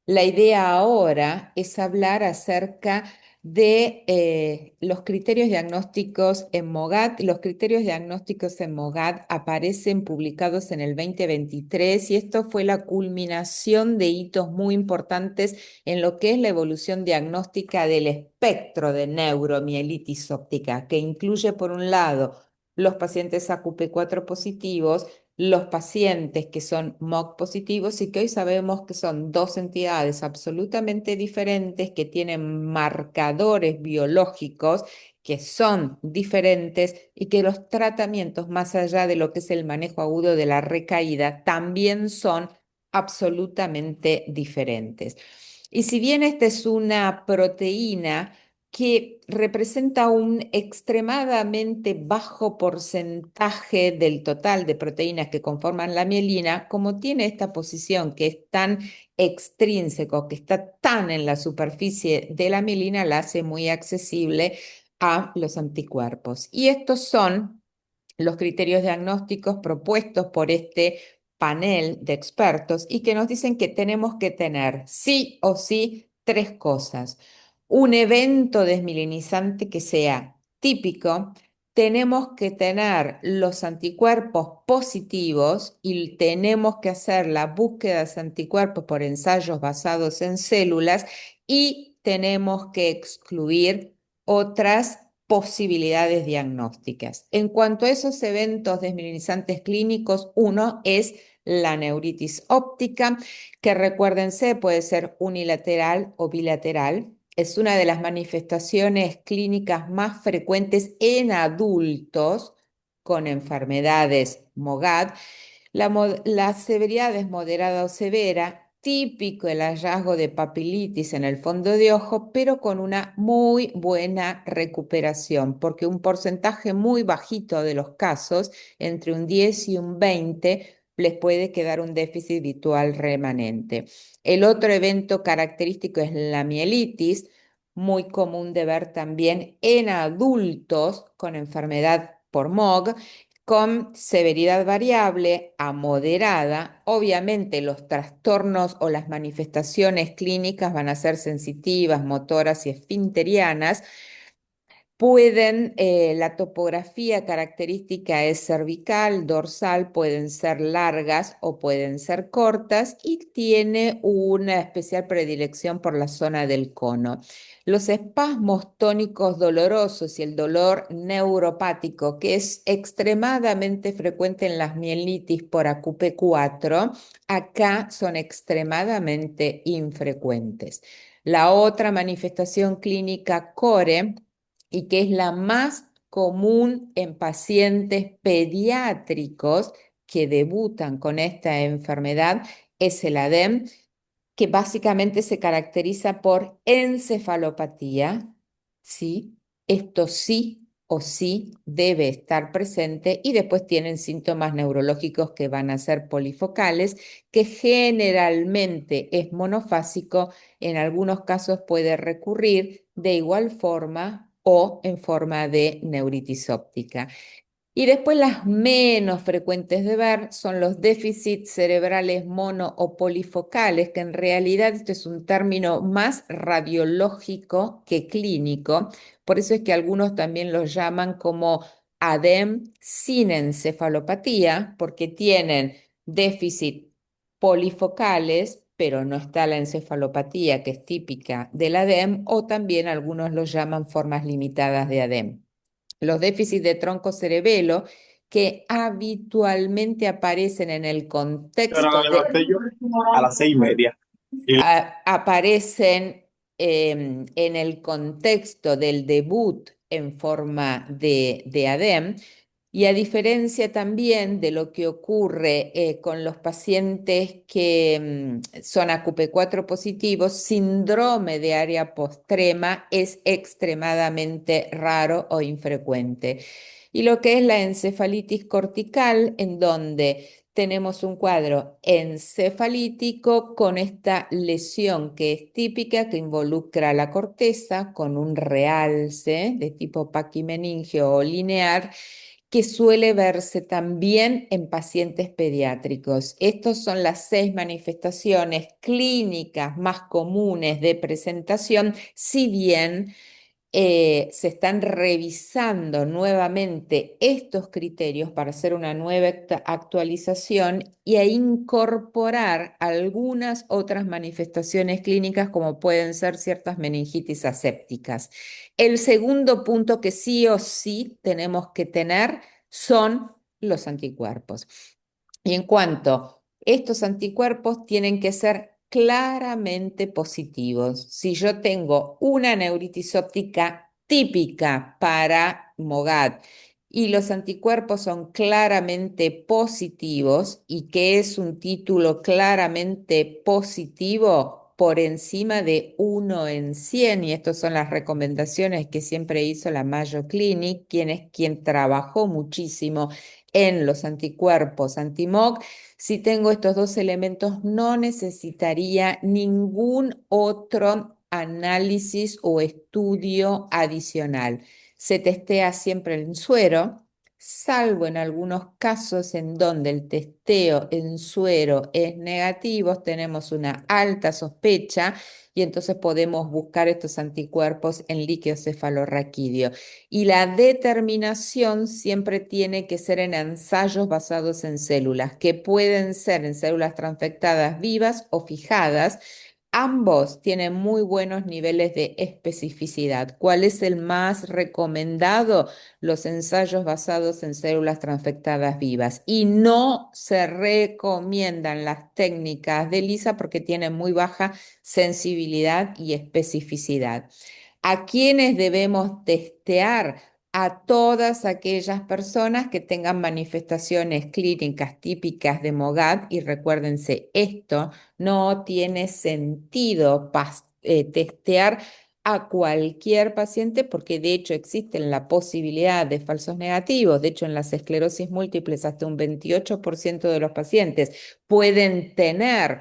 la idea ahora es hablar acerca de los criterios diagnósticos en MOGAD. Los criterios diagnósticos en MOGAD aparecen publicados en el 2023 y esto fue la culminación de hitos muy importantes en lo que es la evolución diagnóstica del espectro de neuromielitis óptica, que incluye por un lado los pacientes AQP4 positivos, los pacientes que son MOG positivos y que hoy sabemos que son dos entidades absolutamente diferentes que tienen marcadores biológicos que son diferentes y que los tratamientos, más allá de lo que es el manejo agudo de la recaída, también son absolutamente diferentes. Y si bien esta es una proteína que representa un extremadamente bajo porcentaje del total de proteínas que conforman la mielina, como tiene esta posición que es tan extrínseco, que está tan en la superficie de la mielina, la hace muy accesible a los anticuerpos. Y estos son los criterios diagnósticos propuestos por este panel de expertos y que nos dicen que tenemos que tener sí o sí tres cosas. Un evento desmielinizante que sea típico, tenemos que tener los anticuerpos positivos y tenemos que hacer la búsqueda de anticuerpos por ensayos basados en células y tenemos que excluir otras posibilidades diagnósticas. En cuanto a esos eventos desmielinizantes clínicos, uno es la neuritis óptica, que recuérdense puede ser unilateral o bilateral. Es una de las manifestaciones clínicas más frecuentes en adultos con enfermedades MOGAD. La severidad es moderada o severa, típico el hallazgo de papilitis en el fondo de ojo, pero con una muy buena recuperación, porque un porcentaje muy bajito de los casos, entre un 10 y un 20, les puede quedar un déficit visual remanente. El otro evento característico es la mielitis, muy común de ver también en adultos con enfermedad por MOG, con severidad variable a moderada. Obviamente los trastornos o las manifestaciones clínicas van a ser sensitivas, motoras y esfinterianas. La topografía característica es cervical, dorsal, pueden ser largas o pueden ser cortas y tiene una especial predilección por la zona del cono. Los espasmos tónicos dolorosos y el dolor neuropático, que es extremadamente frecuente en las mielitis por AQP4, acá son extremadamente infrecuentes. La otra manifestación clínica core, y que es la más común en pacientes pediátricos que debutan con esta enfermedad, es el ADEM, que básicamente se caracteriza por encefalopatía, ¿sí? Esto sí o sí debe estar presente y después tienen síntomas neurológicos que van a ser polifocales, que generalmente es monofásico, en algunos casos puede recurrir de igual forma o en forma de neuritis óptica. Y después las menos frecuentes de ver son los déficits cerebrales mono o polifocales, que en realidad este es un término más radiológico que clínico. Por eso es que algunos también los llaman como ADEM sin encefalopatía, porque tienen déficit polifocales, pero no está la encefalopatía que es típica del ADEM, o también algunos los llaman formas limitadas de ADEM. Los déficits de tronco cerebelo que habitualmente aparecen en el contexto a las 6:30. aparecen en el contexto del debut en forma de ADEM, Y a diferencia también de lo que ocurre con los pacientes que son AQP4 positivos, síndrome de área postrema es extremadamente raro o infrecuente. Y lo que es la encefalitis cortical, en donde tenemos un cuadro encefalítico con esta lesión que es típica, que involucra la corteza con un realce de tipo paquimeningio o lineal, que suele verse también en pacientes pediátricos. Estas son las 6 manifestaciones clínicas más comunes de presentación, si bien se están revisando nuevamente estos criterios para hacer una nueva actualización y a incorporar algunas otras manifestaciones clínicas como pueden ser ciertas meningitis asépticas. El segundo punto que sí o sí tenemos que tener son los anticuerpos. Y en cuanto estos anticuerpos tienen que ser claramente positivos. Si yo tengo una neuritis óptica típica para MOGAD y los anticuerpos son claramente positivos, y que es un título claramente positivo por encima de 1 en 100, y estas son las recomendaciones que siempre hizo la Mayo Clinic, quien trabajó muchísimo en los anticuerpos anti-MOG. Si tengo estos dos elementos, no necesitaría ningún otro análisis o estudio adicional. Se testea siempre en suero, salvo en algunos casos en donde el testeo en suero es negativo, tenemos una alta sospecha y entonces podemos buscar estos anticuerpos en líquido cefalorraquídeo. Y la determinación siempre tiene que ser en ensayos basados en células, que pueden ser en células transfectadas vivas o fijadas. Ambos tienen muy buenos niveles de especificidad. ¿Cuál es el más recomendado? Los ensayos basados en células transfectadas vivas. Y no se recomiendan las técnicas de ELISA porque tienen muy baja sensibilidad y especificidad. ¿A quiénes debemos testear? A todas aquellas personas que tengan manifestaciones clínicas típicas de MOGAD, y recuérdense, esto no tiene sentido testear a cualquier paciente, porque de hecho existe la posibilidad de falsos negativos. De hecho, en las esclerosis múltiples hasta un 28% de los pacientes pueden tener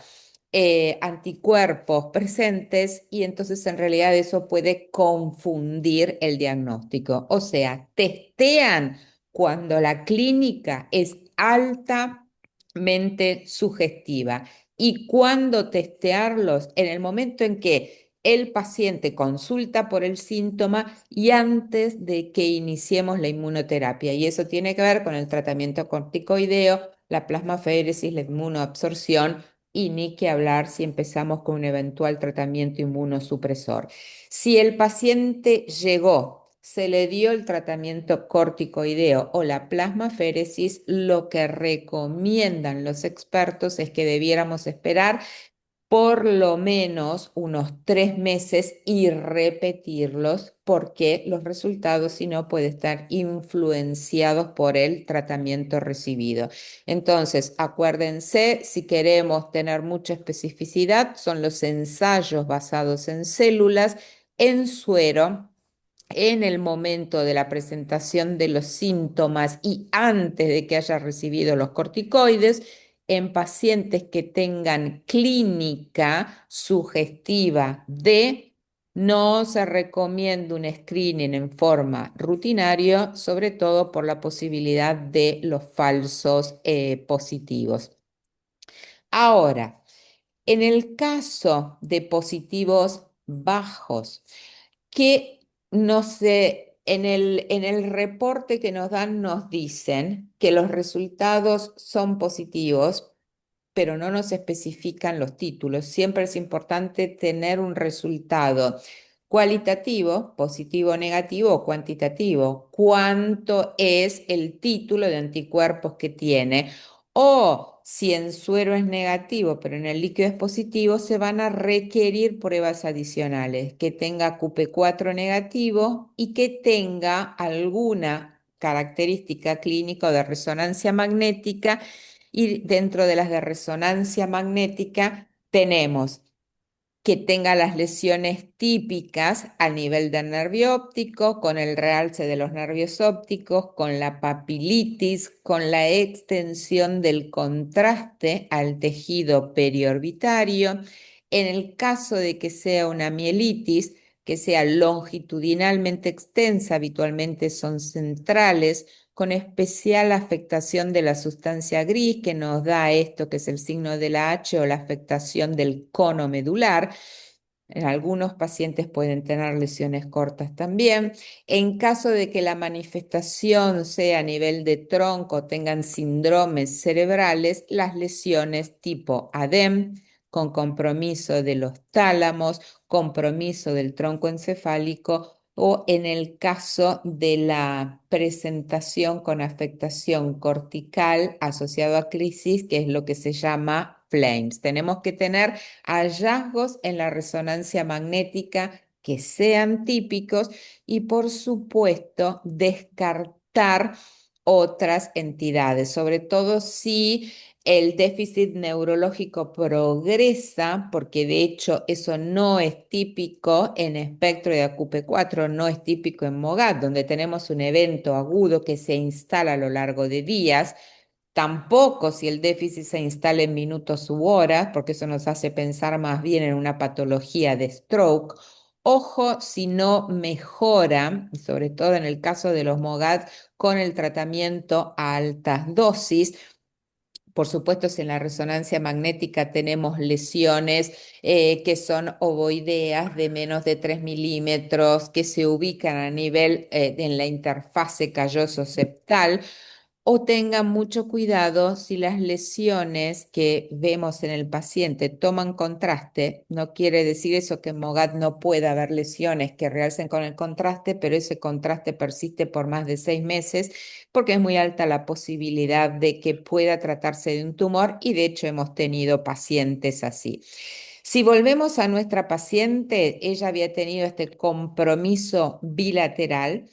anticuerpos presentes, y entonces en realidad eso puede confundir el diagnóstico. O sea, testean cuando la clínica es altamente sugestiva, y cuando testearlos en el momento en que el paciente consulta por el síntoma y antes de que iniciemos la inmunoterapia. Y eso tiene que ver con el tratamiento corticoideo, la plasmaféresis, la inmunoabsorción, y ni que hablar si empezamos con un eventual tratamiento inmunosupresor. Si el paciente llegó, se le dio el tratamiento corticoideo o la plasmaféresis, lo que recomiendan los expertos es que debiéramos esperar por lo menos unos 3 meses y repetirlos, porque los resultados, si no, pueden estar influenciados por el tratamiento recibido. Entonces, acuérdense, si queremos tener mucha especificidad, son los ensayos basados en células, en suero, en el momento de la presentación de los síntomas y antes de que haya recibido los corticoides, en pacientes que tengan clínica sugestiva de. No se recomienda un screening en forma rutinaria, sobre todo por la posibilidad de los falsos positivos. Ahora, en el caso de positivos bajos, que no sé, en el reporte que nos dan nos dicen que los resultados son positivos, pero no nos especifican los títulos. Siempre es importante tener un resultado cualitativo, positivo o negativo, o cuantitativo. ¿Cuánto es el título de anticuerpos que tiene? O si en suero es negativo, pero en el líquido es positivo, se van a requerir pruebas adicionales, que tenga QP4 negativo y que tenga alguna característica clínica de resonancia magnética, y dentro de las de resonancia magnética tenemos que tenga las lesiones típicas a nivel del nervio óptico, con el realce de los nervios ópticos, con la papilitis, con la extensión del contraste al tejido periorbitario. En el caso de que sea una mielitis, que sea longitudinalmente extensa, habitualmente son centrales, con especial afectación de la sustancia gris, que nos da esto que es el signo de la H o la afectación del cono medular. En algunos pacientes pueden tener lesiones cortas también. En caso de que la manifestación sea a nivel de tronco, tengan síndromes cerebrales, las lesiones tipo ADEM, con compromiso de los tálamos, compromiso del tronco encefálico, o en el caso de la presentación con afectación cortical asociado a crisis, que es lo que se llama flames. Tenemos que tener hallazgos en la resonancia magnética que sean típicos y, por supuesto, descartar otras entidades, sobre todo si el déficit neurológico progresa, porque de hecho eso no es típico en espectro de AQP4, no es típico en MOGAD, donde tenemos un evento agudo que se instala a lo largo de días. Tampoco si el déficit se instala en minutos u horas, porque eso nos hace pensar más bien en una patología de stroke. Ojo si no mejora, y sobre todo en el caso de los MOGAD, con el tratamiento a altas dosis. Por supuesto, si en la resonancia magnética tenemos lesiones que son ovoideas de menos de 3 milímetros, que se ubican a nivel en la interfase calloso-septal, o tengan mucho cuidado si las lesiones que vemos en el paciente toman contraste. No quiere decir eso que en MOGAD no pueda haber lesiones que realcen con el contraste, pero ese contraste persiste por más de 6 meses porque es muy alta la posibilidad de que pueda tratarse de un tumor, y de hecho hemos tenido pacientes así. Si volvemos a nuestra paciente, ella había tenido este compromiso bilateral.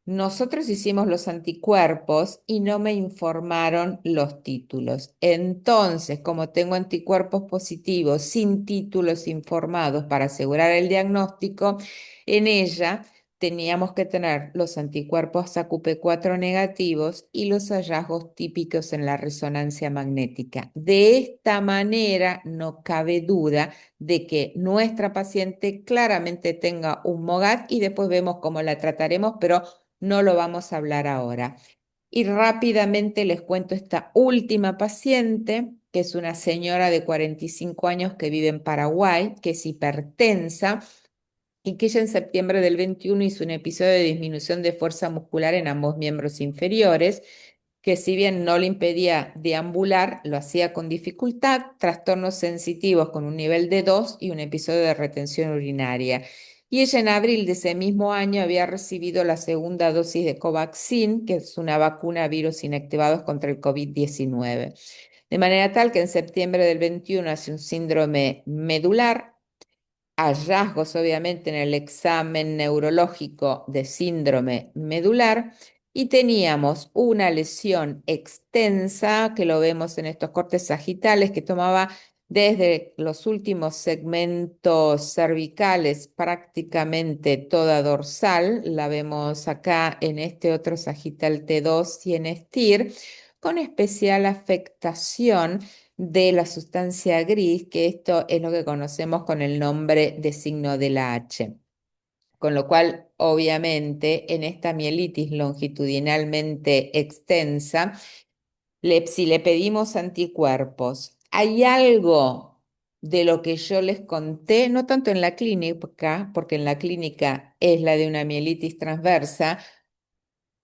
Nosotros hicimos los anticuerpos y no me informaron los títulos. Entonces, como tengo anticuerpos positivos sin títulos informados para asegurar el diagnóstico, en ella teníamos que tener los anticuerpos AQP4 negativos y los hallazgos típicos en la resonancia magnética. De esta manera, no cabe duda de que nuestra paciente claramente tenga un MOGAD, y después vemos cómo la trataremos, pero no lo vamos a hablar ahora. Y rápidamente les cuento esta última paciente, que es una señora de 45 años que vive en Paraguay, que es hipertensa, y que ella en septiembre del 21 hizo un episodio de disminución de fuerza muscular en ambos miembros inferiores, que si bien no le impedía deambular, lo hacía con dificultad, trastornos sensitivos con un nivel de 2 y un episodio de retención urinaria. Y ella en abril de ese mismo año había recibido la segunda dosis de Covaxin, que es una vacuna a virus inactivados contra el COVID-19. De manera tal que en septiembre del 21 hace un síndrome medular, hallazgos obviamente en el examen neurológico de síndrome medular, y teníamos una lesión extensa que lo vemos en estos cortes sagitales, que tomaba desde los últimos segmentos cervicales prácticamente toda dorsal. La vemos acá en este otro sagital T2 y en STIR, con especial afectación de la sustancia gris, que esto es lo que conocemos con el nombre de signo de la H. Con lo cual, obviamente, en esta mielitis longitudinalmente extensa, si le pedimos anticuerpos, ¿hay algo de lo que yo les conté? No tanto en la clínica, porque en la clínica es la de una mielitis transversa,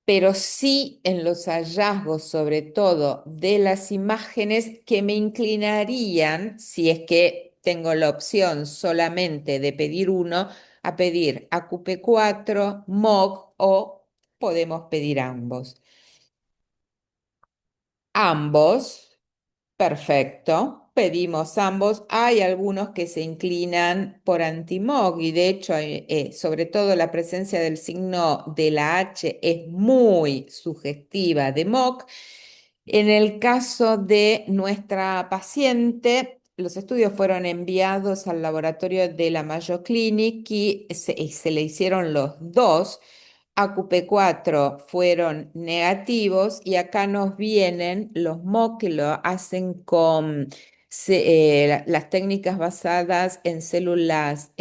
pero sí en los hallazgos, sobre todo de las imágenes, que me inclinarían, si es que tengo la opción solamente de pedir uno, a pedir AQP4, MOG, o podemos pedir ambos. Ambos Perfecto, pedimos ambos. Hay algunos que se inclinan por anti-MOG y de hecho, sobre todo la presencia del signo de la H es muy sugestiva de MOG. En el caso de nuestra paciente, los estudios fueron enviados al laboratorio de la Mayo Clinic y se le hicieron los dos. AQP4 fueron negativos y acá nos vienen los MOC que lo hacen con las técnicas basadas en células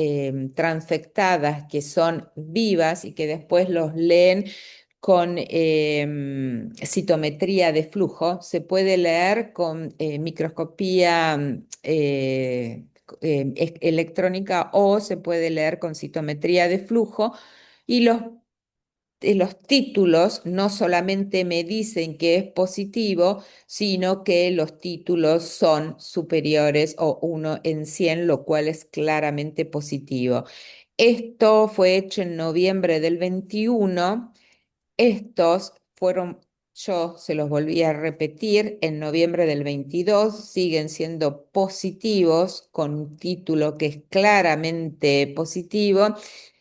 transfectadas que son vivas y que después los leen con citometría de flujo. Se puede leer con microscopía electrónica o se puede leer con citometría de flujo. Y los títulos no solamente me dicen que es positivo, sino que los títulos son superiores o 1 en 100, lo cual es claramente positivo. Esto fue hecho en noviembre del 21. Estos fueron, yo se los volví a repetir en noviembre del 22, siguen siendo positivos con un título que es claramente positivo.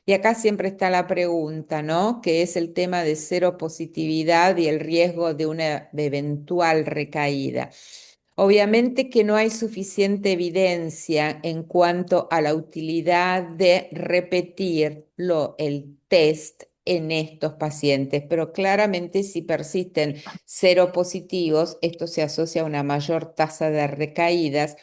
Y acá siempre está la pregunta, ¿no? Que es el tema de cero positividad y el riesgo de una eventual recaída. Obviamente que no hay suficiente evidencia en cuanto a la utilidad de repetirlo, el test en estos pacientes, pero claramente si persisten cero positivos, esto se asocia a una mayor tasa de recaídas.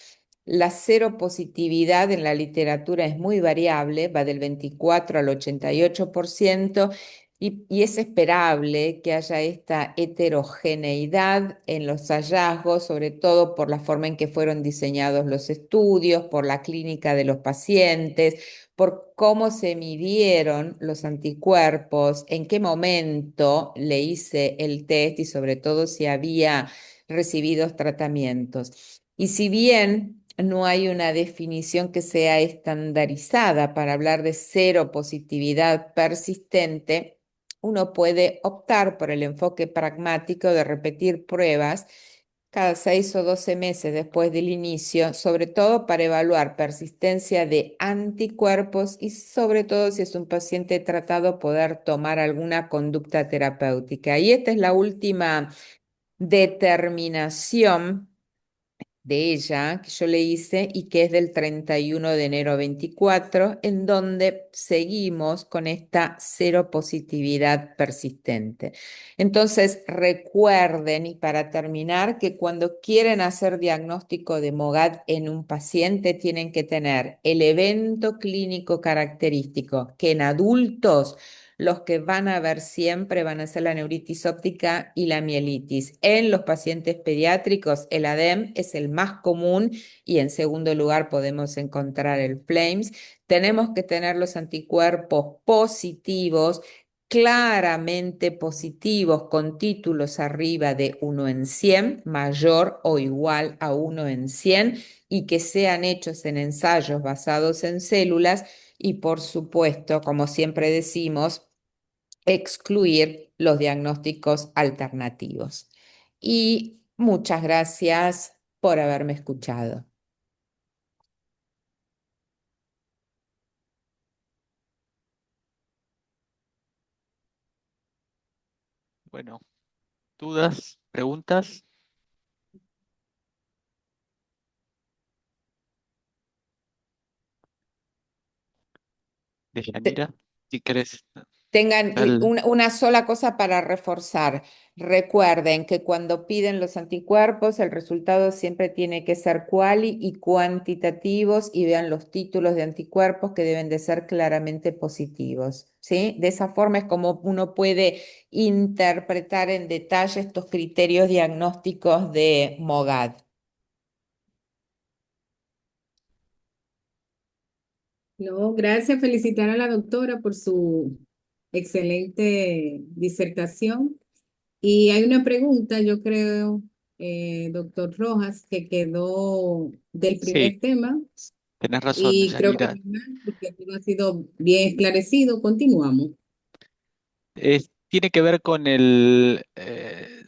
La seropositividad en la literatura es muy variable, va del 24 al 88%, y es esperable que haya esta heterogeneidad en los hallazgos, sobre todo por la forma en que fueron diseñados los estudios, por la clínica de los pacientes, por cómo se midieron los anticuerpos, en qué momento le hice el test y sobre todo si había recibido tratamientos. Y si bien no hay una definición que sea estandarizada para hablar de cero positividad persistente, uno puede optar por el enfoque pragmático de repetir pruebas cada 6 o 12 meses después del inicio, sobre todo para evaluar persistencia de anticuerpos y sobre todo si es un paciente tratado poder tomar alguna conducta terapéutica. Y esta es la última determinación de ella que yo le hice y que es del 31 de enero 24, en donde seguimos con esta cero positividad persistente. Entonces, recuerden, y para terminar, que cuando quieren hacer diagnóstico de MOGAD en un paciente, tienen que tener el evento clínico característico, que en adultos los que van a ver siempre van a ser la neuritis óptica y la mielitis. En los pacientes pediátricos, el ADEM es el más común y en segundo lugar podemos encontrar el FLAMES. Tenemos que tener los anticuerpos positivos, claramente positivos, con títulos arriba de 1 en 100, mayor o igual a 1 en 100, y que sean hechos en ensayos basados en células. Y por supuesto, como siempre decimos, excluir los diagnósticos alternativos. Y muchas gracias por haberme escuchado. Bueno, ¿dudas, preguntas? De Yanira, si querés. Tengan Al- una sola cosa para reforzar. Recuerden que cuando piden los anticuerpos, el resultado siempre tiene que ser quali y cuantitativos, y vean los títulos de anticuerpos que deben de ser claramente positivos, ¿sí? De esa forma es como uno puede interpretar en detalle estos criterios diagnósticos de MOGAD. No, gracias. Felicitar a la doctora por su excelente disertación. Y hay una pregunta, yo creo, doctor Rojas, que quedó del Sí, primer tema tenés razón, y creo que Yanira. porque todo ha sido bien esclarecido. Continuamos. Tiene que ver con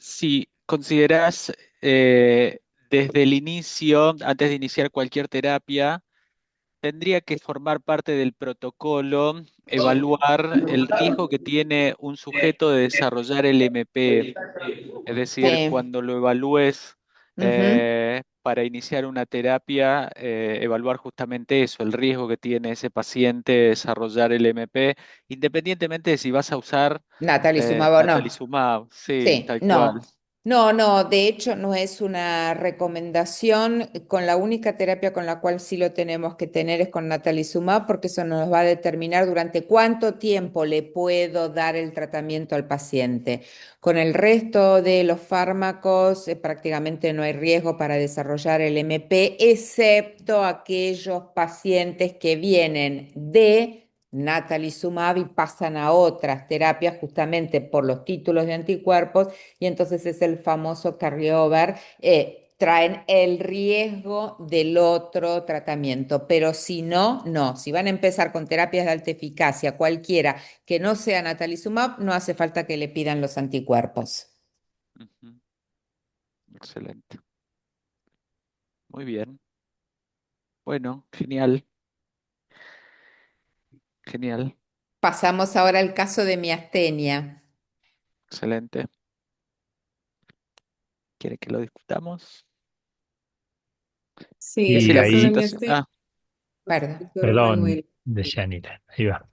si considerás desde el inicio, antes de iniciar cualquier terapia, tendría que formar parte del protocolo, evaluar el riesgo que tiene un sujeto de desarrollar el MP. Es decir, Sí. cuando lo evalúes Ujú. para iniciar una terapia, evaluar justamente eso, el riesgo que tiene ese paciente de desarrollar el MP, independientemente de si vas a usar Natalizumab o no. natalizumab. Sí, Sí, tal no, cual. no, de hecho no es una recomendación. Con la única terapia con la cual sí lo tenemos que tener es con natalizumab, porque eso nos va a determinar durante cuánto tiempo le puedo dar el tratamiento al paciente. Con el resto de los fármacos prácticamente no hay riesgo para desarrollar el MP, excepto aquellos pacientes que vienen de natalizumab y pasan a otras terapias justamente por los títulos de anticuerpos, y entonces es el famoso carryover. Traen el riesgo del otro tratamiento, pero si no, no. Si van a empezar con terapias de alta eficacia, cualquiera que no sea natalizumab, no hace falta que le pidan los anticuerpos. Ujú. Excelente. Muy bien. Bueno, genial, genial, Pasamos ahora al caso de miastenia. excelente. ¿Quiere que lo discutamos? Sí, el Decir Y la caso de ahí, mi presentación. Ah, Perdón. doctor perdón, Emanuel. de Yanira, ahí va.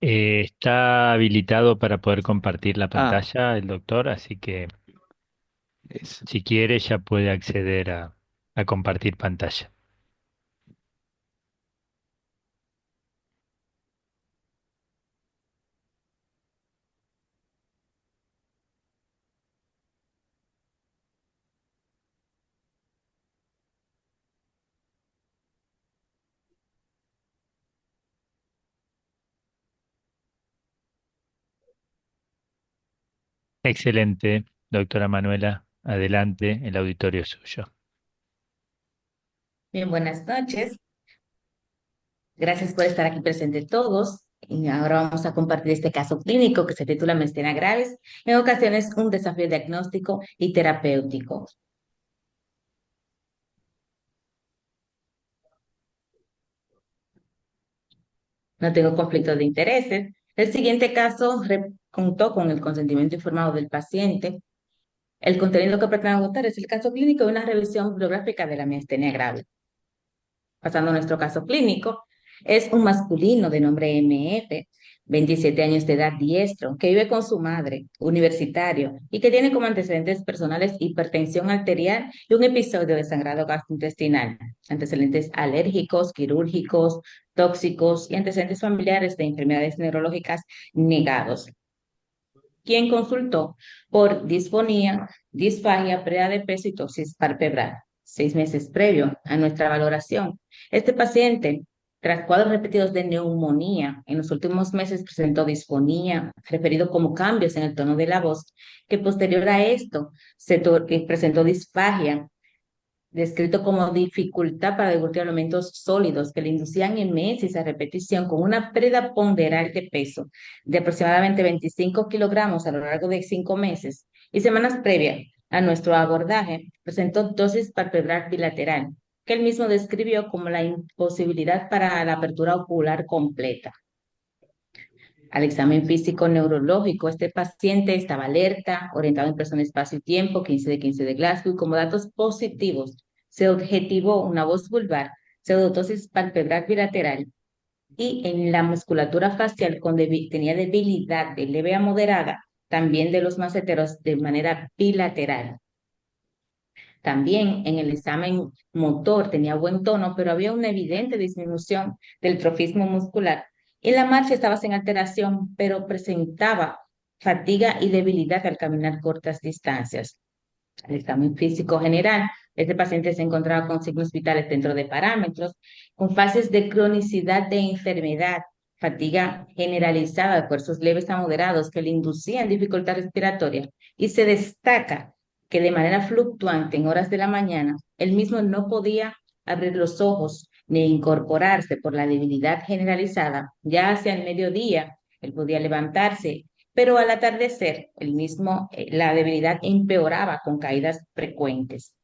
Está habilitado para poder compartir la ah, pantalla el doctor, así que eso. si quiere ya puede acceder a compartir pantalla. Excelente, doctora Manuela. Adelante, el auditorio es suyo. Bien, buenas noches. Gracias por estar aquí presentes todos. Y ahora vamos a compartir este caso clínico que se titula Miastenia gravis, en ocasiones un desafío diagnóstico y terapéutico. No tengo conflicto de intereses. El siguiente caso contó con el consentimiento informado del paciente. El contenido que pretende agotar es el caso clínico de una revisión bibliográfica de la miastenia gravis. Pasando a nuestro caso clínico, es un masculino de nombre MF, 27 años de edad, diestro, que vive con su madre, universitario, y que tiene como antecedentes personales hipertensión arterial y un episodio de sangrado gastrointestinal, antecedentes alérgicos, quirúrgicos, tóxicos y antecedentes familiares de enfermedades neurológicas negados, quien consultó por disfonía, disfagia, pérdida de peso y tosis palpebral, 6 meses previo a nuestra valoración. Este paciente, tras cuadros repetidos de neumonía, en los últimos meses presentó disfonía, referido como cambios en el tono de la voz, que posterior a esto presentó disfagia, descrito como dificultad para deglutir alimentos sólidos que le inducían emesis a repetición con una pérdida ponderal de peso de aproximadamente 25 kilogramos a lo largo de 5 meses, y semanas previas a nuestro abordaje presentó dosis palpebral bilateral que él mismo describió como la imposibilidad para la apertura ocular completa. Al examen físico neurológico, este paciente estaba alerta, orientado en persona, espacio y tiempo, 15 de 15 de Glasgow, y como datos positivos se objetivó una voz vulvar, pseudotosis palpebral bilateral, y en la musculatura facial tenía debilidad de leve a moderada, también de los maceteros de manera bilateral. También en el examen motor tenía buen tono, pero había una evidente disminución del trofismo muscular. En la marcha estaba sin alteración, pero presentaba fatiga y debilidad al caminar cortas distancias. El examen físico general, este paciente se encontraba con signos vitales dentro de parámetros, con fases de cronicidad de enfermedad, fatiga generalizada de esfuerzos leves a moderados que le inducían dificultad respiratoria, y se destaca que de manera fluctuante en horas de la mañana, él mismo no podía abrir los ojos ni incorporarse por la debilidad generalizada. Ya hacia el mediodía, él podía levantarse, pero al atardecer, la debilidad empeoraba con caídas frecuentes.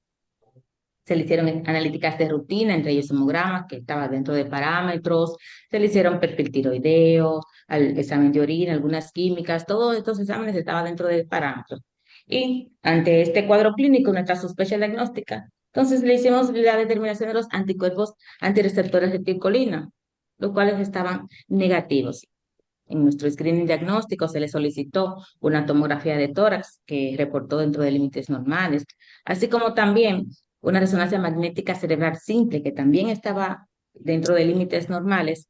Se le hicieron analíticas de rutina, entre ellos hemogramas, que estaba dentro de parámetros, se le hicieron perfil tiroideo, al examen de orina, algunas químicas, todos estos exámenes estaban dentro de parámetros. Y ante este cuadro clínico, nuestra sospecha diagnóstica, entonces le hicimos la determinación de los anticuerpos antireceptores de tircolina, los cuales estaban negativos. En nuestro screening diagnóstico se le solicitó una tomografía de tórax que reportó dentro de límites normales, así como también una resonancia magnética cerebral simple que también estaba dentro de límites normales.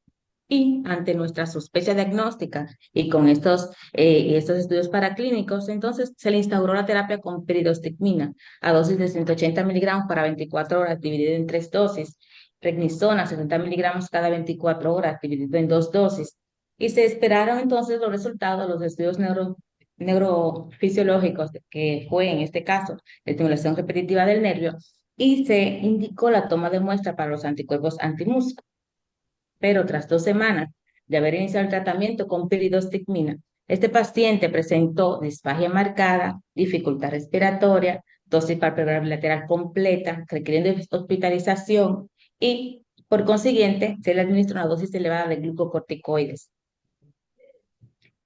Y ante nuestra sospecha diagnóstica y con estos estudios paraclínicos, entonces se le instauró la terapia con peridostigmina a dosis de 180 miligramos para 24 horas dividido en 3 dosis, prednisona 70 miligramos cada 24 horas dividido en 2 dosis, y se esperaron entonces los resultados de los estudios neurofisiológicos, que fue en este caso la estimulación repetitiva del nervio, y se indicó la toma de muestra para los anticuerpos anti-MuSK. Pero tras 2 semanas de haber iniciado el tratamiento con piridostigmina, este paciente presentó disfagia marcada, dificultad respiratoria, dosis palpebral bilateral completa, requiriendo hospitalización y, por consiguiente, se le administró una dosis elevada de glucocorticoides.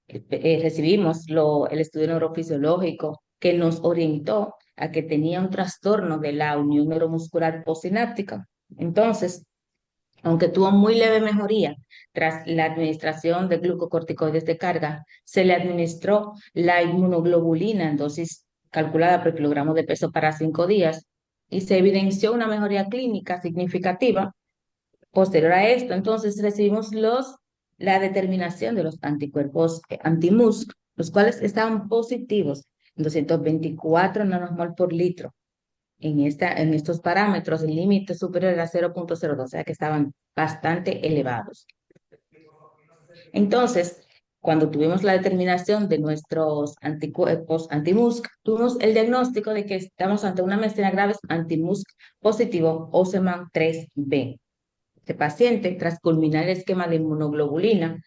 Recibimos el estudio neurofisiológico que nos orientó a que tenía un trastorno de la unión neuromuscular postsináptica. Entonces, aunque tuvo muy leve mejoría tras la administración de glucocorticoides de carga, se le administró la inmunoglobulina en dosis calculada por kilogramo de peso para 5 días y se evidenció una mejoría clínica significativa. Posterior a esto, entonces recibimos la determinación de los anticuerpos anti-MuSK, los cuales estaban positivos en 224 nanomol por litro. En estos parámetros, el límite superior a 0.02, o sea que estaban bastante elevados. Entonces, cuando tuvimos la determinación de nuestros anticuerpos anti-MuSK, tuvimos el diagnóstico de que estamos ante una miastenia gravis anti-MuSK positivo OSEMAN 3B. Este paciente, tras culminar el esquema de inmunoglobulina,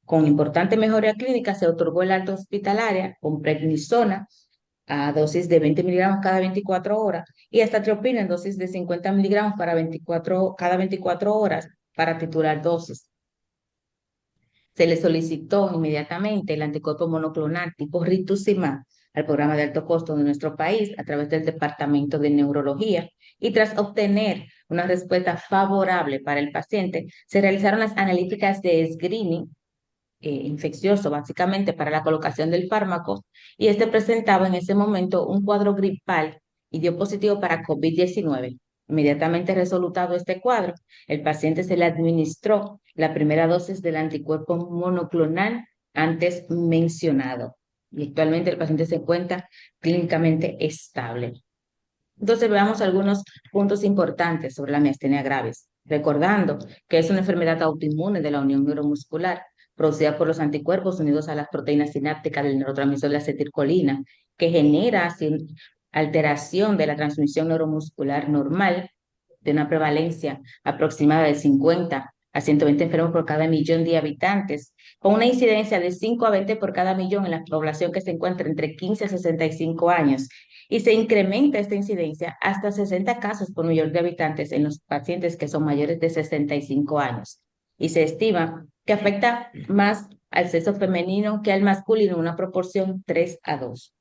con importante mejoría clínica, se otorgó el alta hospitalaria con prednisona a dosis de 20 miligramos cada 24 horas y azathioprina en dosis de 50 miligramos cada 24 horas para titular dosis. Se le solicitó inmediatamente el anticuerpo monoclonal tipo rituximab al programa de alto costo de nuestro país a través del Departamento de Neurología, y tras obtener una respuesta favorable para el paciente, se realizaron las analíticas de screening infeccioso, básicamente para la colocación del fármaco, y este presentaba en ese momento un cuadro gripal y dio positivo para COVID-19. Inmediatamente resolutado este cuadro, el paciente se le administró la primera dosis del anticuerpo monoclonal antes mencionado, y actualmente el paciente se encuentra clínicamente estable. Entonces veamos algunos puntos importantes sobre la miastenia gravis, recordando que es una enfermedad autoinmune de la unión neuromuscular producida por los anticuerpos unidos a las proteínas sinápticas del neurotransmisor de acetilcolina, que genera así alteración de la transmisión neuromuscular normal de una prevalencia aproximada de 50 a 120 enfermos por cada millón de habitantes, con una incidencia de 5 a 20 por cada millón en la población que se encuentra entre 15 a 65 años, y se incrementa esta incidencia hasta 60 casos por millón de habitantes en los pacientes que son mayores de 65 años. Y se estima que afecta más al sexo femenino que al masculino, en una proporción 3 a 2.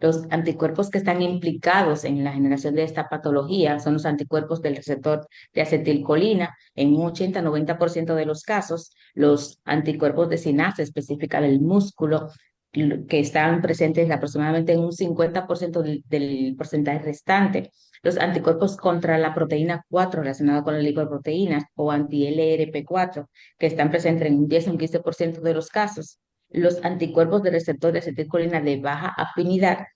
Los anticuerpos que están implicados en la generación de esta patología son los anticuerpos del receptor de acetilcolina, en un 80-90% de los casos, los anticuerpos de sinasa específica del músculo, que están presentes aproximadamente en un 50% del porcentaje restante, los anticuerpos contra la proteína 4 relacionada con la lipoproteínas o anti-LRP4, que están presentes en un 10 o un 15% de los casos, los anticuerpos de receptor de acetilcolina de baja afinidad,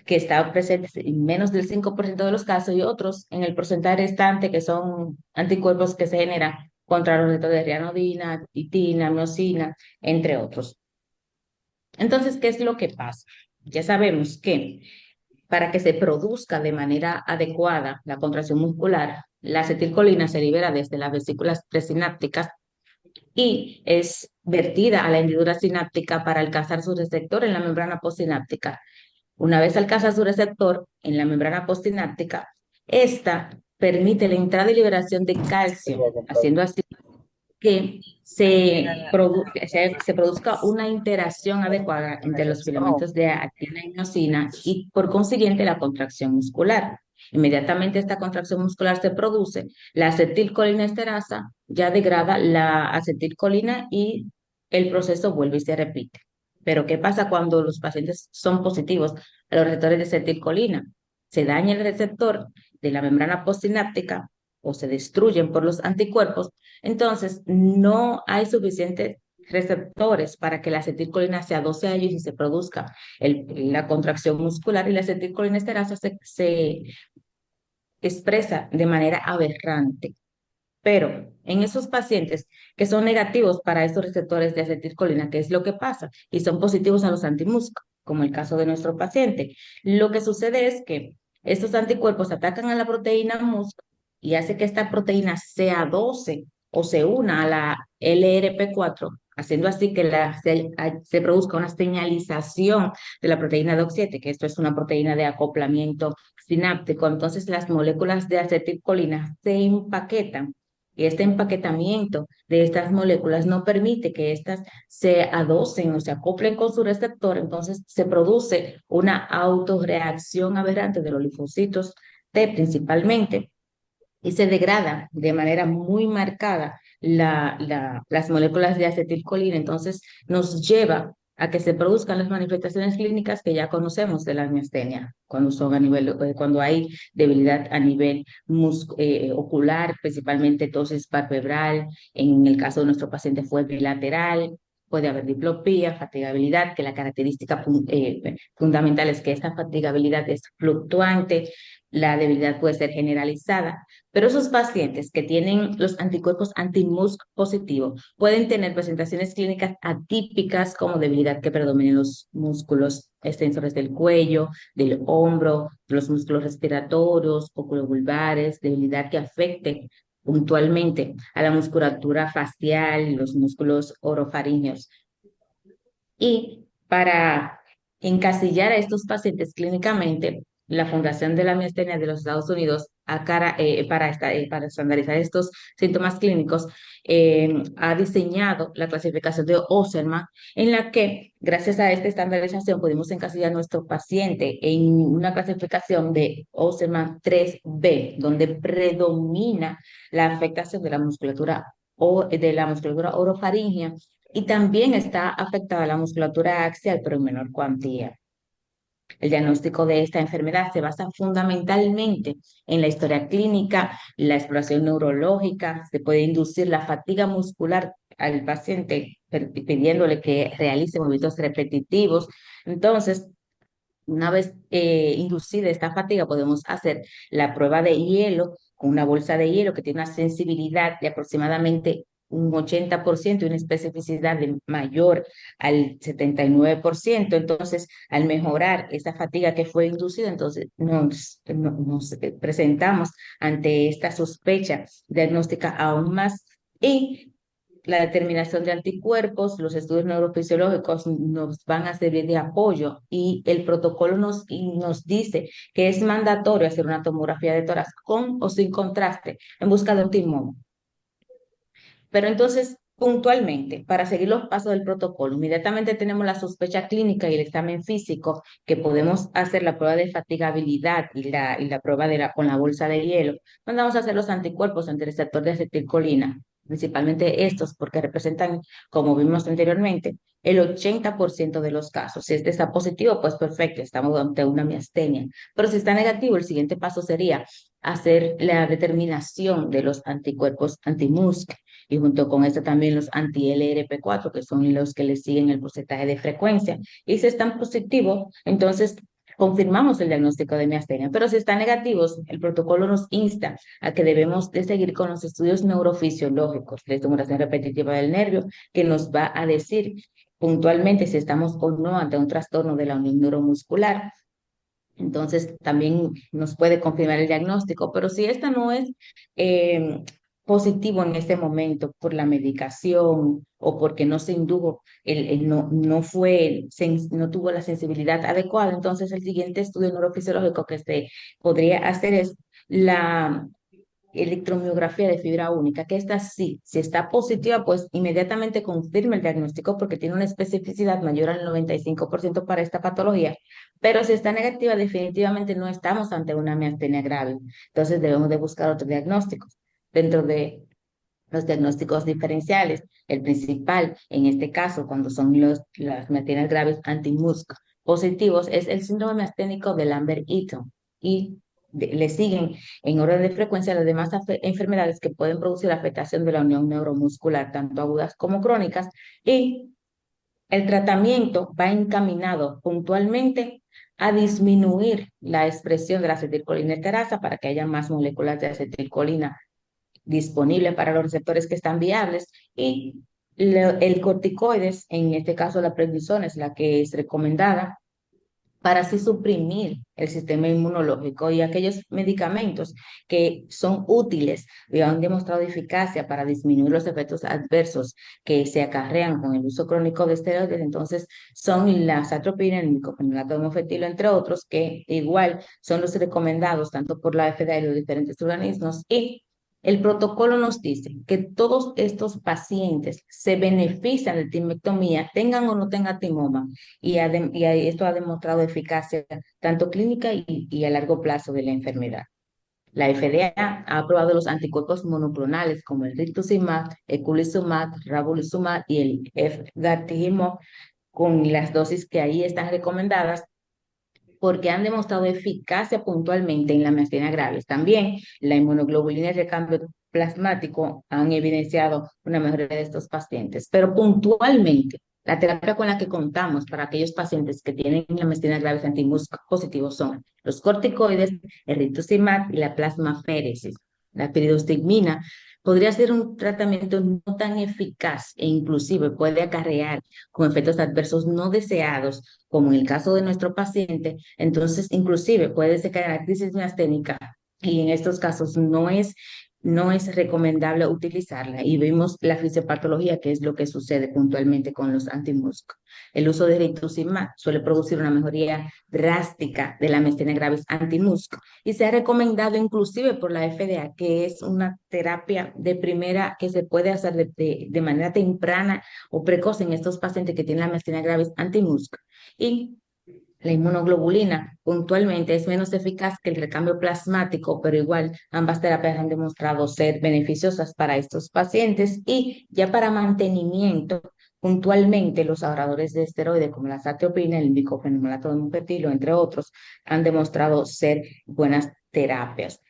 que están presentes en menos del 5% de los casos, y otros en el porcentaje restante, que son anticuerpos que se generan contra los receptores de rianodina, titina, miosina, entre otros. Entonces, ¿qué es lo que pasa? Ya sabemos que para que se produzca de manera adecuada la contracción muscular, la acetilcolina se libera desde las vesículas presinápticas y es vertida a la hendidura sináptica para alcanzar su receptor en la membrana postsináptica. Una vez alcanza su receptor en la membrana postsináptica, Esta permite la entrada y liberación de calcio, haciendo así que se produzca una interacción adecuada entre los filamentos de actina y miosina y por consiguiente la contracción muscular. Inmediatamente esta contracción muscular se produce, la acetilcolinesterasa ya degrada la acetilcolina y el proceso vuelve y se repite. Pero ¿qué pasa cuando los pacientes son positivos a los receptores de acetilcolina? Se daña el receptor de la membrana postsináptica o se destruyen por los anticuerpos, entonces no hay suficientes receptores para que la acetilcolina se adoce a ellos y se produzca la contracción muscular, y la acetilcolinesterasa se expresa de manera aberrante. Pero en esos pacientes que son negativos para estos receptores de acetilcolina, ¿qué es lo que pasa? Y son positivos a los antimusc, como el caso de nuestro paciente. Lo que sucede es que estos anticuerpos atacan a la proteína musc y hace que esta proteína se adoce o se una a la LRP4, haciendo así que se produzca una señalización de la proteína DOX7, que esto es una proteína de acoplamiento sináptico. Entonces las moléculas de acetilcolina se empaquetan y este empaquetamiento de estas moléculas no permite que éstas se adocen o se acoplen con su receptor, entonces se produce una autorreacción aberrante de los linfocitos T principalmente, y se degrada de manera muy marcada las moléculas de acetilcolina. Entonces nos lleva a que se produzcan las manifestaciones clínicas que ya conocemos de la miastenia, cuando son a nivel, cuando hay debilidad a nivel ocular, principalmente tosis palpebral. En el caso de nuestro paciente fue bilateral. Puede haber diplopía, fatigabilidad, que la característica fundamental es que esta fatigabilidad es fluctuante, la debilidad puede ser generalizada, pero esos pacientes que tienen los anticuerpos anti-MuSK positivos pueden tener presentaciones clínicas atípicas como debilidad que predomina en los músculos extensores del cuello, del hombro, los músculos respiratorios, oculovulvares, debilidad que afecte puntualmente a la musculatura facial, los músculos orofaringeos. Y para encasillar a estos pacientes clínicamente, la Fundación de la Miastenia de los Estados Unidos, para estandarizar estos síntomas clínicos, ha diseñado la clasificación de Oserman, en la que, gracias a esta estandarización, pudimos encasillar a nuestro paciente en una clasificación de Oserman 3B, donde predomina la afectación de la musculatura o de la musculatura orofaringea, y también está afectada la musculatura axial, pero en menor cuantía. El diagnóstico de esta enfermedad se basa fundamentalmente en la historia clínica, la exploración neurológica. Se puede inducir la fatiga muscular al paciente pidiéndole que realice movimientos repetitivos. Entonces, una vez inducida esta fatiga, podemos hacer la prueba de hielo con una bolsa de hielo que tiene una sensibilidad de aproximadamente un 80% y una especificidad de mayor al 79%. Entonces, al mejorar esa fatiga que fue inducida, entonces nos presentamos ante esta sospecha diagnóstica aún más, y la determinación de anticuerpos, los estudios neurofisiológicos nos van a servir de apoyo, y el protocolo nos dice que es mandatorio hacer una tomografía de tórax con o sin contraste en busca de un timón. Pero entonces, puntualmente, para seguir los pasos del protocolo, inmediatamente tenemos la sospecha clínica y el examen físico, que podemos hacer la prueba de fatigabilidad y la prueba con la bolsa de hielo. Mandamos a hacer los anticuerpos ante el receptor de acetilcolina, principalmente estos, porque representan, como vimos anteriormente, el 80% de los casos. Si este está positivo, pues perfecto, estamos ante una miastenia. Pero si está negativo, el siguiente paso sería hacer la determinación de los anticuerpos anti-MuSK, y junto con esto también los anti-LRP4, que son los que le siguen el porcentaje de frecuencia. Y si están positivos, entonces confirmamos el diagnóstico de miastenia. Pero si están negativos, el protocolo nos insta a que debemos de seguir con los estudios neurofisiológicos, la estimulación repetitiva del nervio, que nos va a decir puntualmente si estamos o no ante un trastorno de la unión neuromuscular. Entonces, también nos puede confirmar el diagnóstico, pero si esta no es positivo en este momento por la medicación o porque no se indujo, no tuvo la sensibilidad adecuada, entonces el siguiente estudio neurofisiológico que se podría hacer es la electromiografía de fibra única, que esta sí, si está positiva, pues inmediatamente confirma el diagnóstico porque tiene una especificidad mayor al 95% para esta patología, pero si está negativa, definitivamente no estamos ante una miastenia grave, entonces debemos de buscar otros diagnósticos. Dentro de los diagnósticos diferenciales, el principal en este caso, cuando son las miastenias graves anti-MuSK positivos, es el síndrome miasténico de Lambert-Eaton y le siguen en orden de frecuencia las demás enfermedades que pueden producir afectación de la unión neuromuscular, tanto agudas como crónicas, y el tratamiento va encaminado puntualmente a disminuir la expresión de la acetilcolina esterasa para que haya más moléculas de acetilcolina disponibles para los receptores que están viables y el corticoides, en este caso la prednisona es la que es recomendada para así suprimir el sistema inmunológico y aquellos medicamentos que son útiles y han demostrado eficacia para disminuir los efectos adversos que se acarrean con el uso crónico de esteroides, entonces son la atropina, el micofenidato de mofetilo, entre otros, que igual son los recomendados tanto por la FDA y los diferentes organismos y el protocolo nos dice que todos estos pacientes se benefician de tiroidectomía, tengan o no tengan timoma, esto ha demostrado eficacia tanto clínica y a largo plazo de la enfermedad. La FDA ha aprobado los anticuerpos monoclonales como el rituximab, eculizumab, ravulizumab y el efgartigimod con las dosis que ahí están recomendadas porque han demostrado eficacia puntualmente en la miastenia graves. También la inmunoglobulina y el recambio plasmático han evidenciado una mejoría de estos pacientes, pero puntualmente la terapia con la que contamos para aquellos pacientes que tienen la miastenia graves antimus positivos son los corticoides, el rituximab y la plasmaféresis. La piridostigmina podría ser un tratamiento no tan eficaz e inclusive puede acarrear con efectos adversos no deseados, como en el caso de nuestro paciente, entonces inclusive puede desencadenar crisis miasténica y en estos casos no es recomendable utilizarla y vemos la fisiopatología, que es lo que sucede puntualmente con los antimusc. El uso de rituximab suele producir una mejoría drástica de la miastenia gravis antimusc y se ha recomendado inclusive por la FDA, que es una terapia de primera que se puede hacer de manera temprana o precoz en estos pacientes que tienen la miastenia gravis antimusc. Y la inmunoglobulina puntualmente es menos eficaz que el recambio plasmático, pero igual ambas terapias han demostrado ser beneficiosas para estos pacientes y ya para mantenimiento, puntualmente los ahorradores de esteroides como la sateopina, el diclofenimalato de mupetilo, entre otros, han demostrado ser buenas terapias.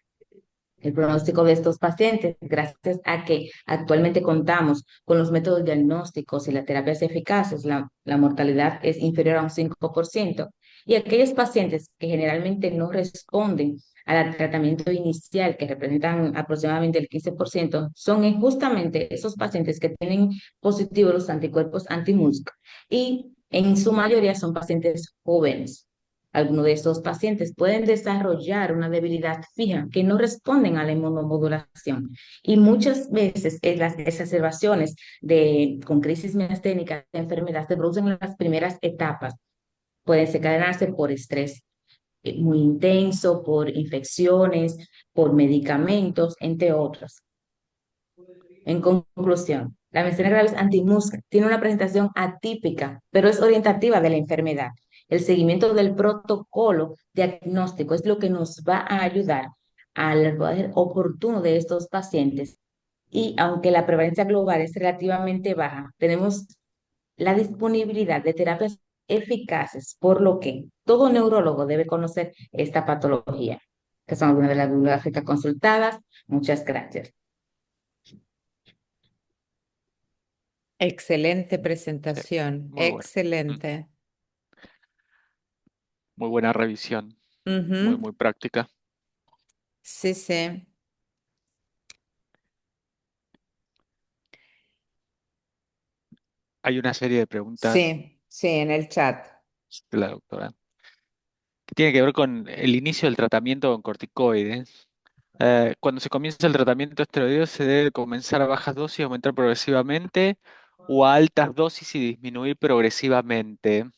El pronóstico de estos pacientes, gracias a que actualmente contamos con los métodos diagnósticos y las terapias eficaces, la mortalidad es inferior a un 5%. Y aquellos pacientes que generalmente no responden al tratamiento inicial, que representan aproximadamente el 15%, son justamente esos pacientes que tienen positivos los anticuerpos anti-MuSK y en su mayoría son pacientes jóvenes. Algunos de estos pacientes pueden desarrollar una debilidad fija que no responden a la inmunomodulación y muchas veces las exacerbaciones con crisis miasténica de enfermedad se producen en las primeras etapas. Pueden desencadenarse por estrés muy intenso, por infecciones, por medicamentos, entre otros. En conclusión, la miastenia gravis antimusca tiene una presentación atípica, pero es orientativa de la enfermedad. El seguimiento del protocolo diagnóstico es lo que nos va a ayudar al abordaje oportuno de estos pacientes. Y aunque la prevalencia global es relativamente baja, tenemos la disponibilidad de terapias eficaces, por lo que todo neurólogo debe conocer esta patología, que son algunas de las bibliográficas consultadas. Muchas gracias. Excelente presentación, Muy bueno. excelente. Muy buena revisión, muy, Ujú. muy práctica. Sí, sí. Hay una serie de preguntas Sí, sí, en el chat. de la doctora que tiene que ver con el inicio del tratamiento con corticoides. Cuando se comienza el tratamiento esteroideo, se debe comenzar a bajas dosis y aumentar progresivamente, o a altas dosis y disminuir progresivamente.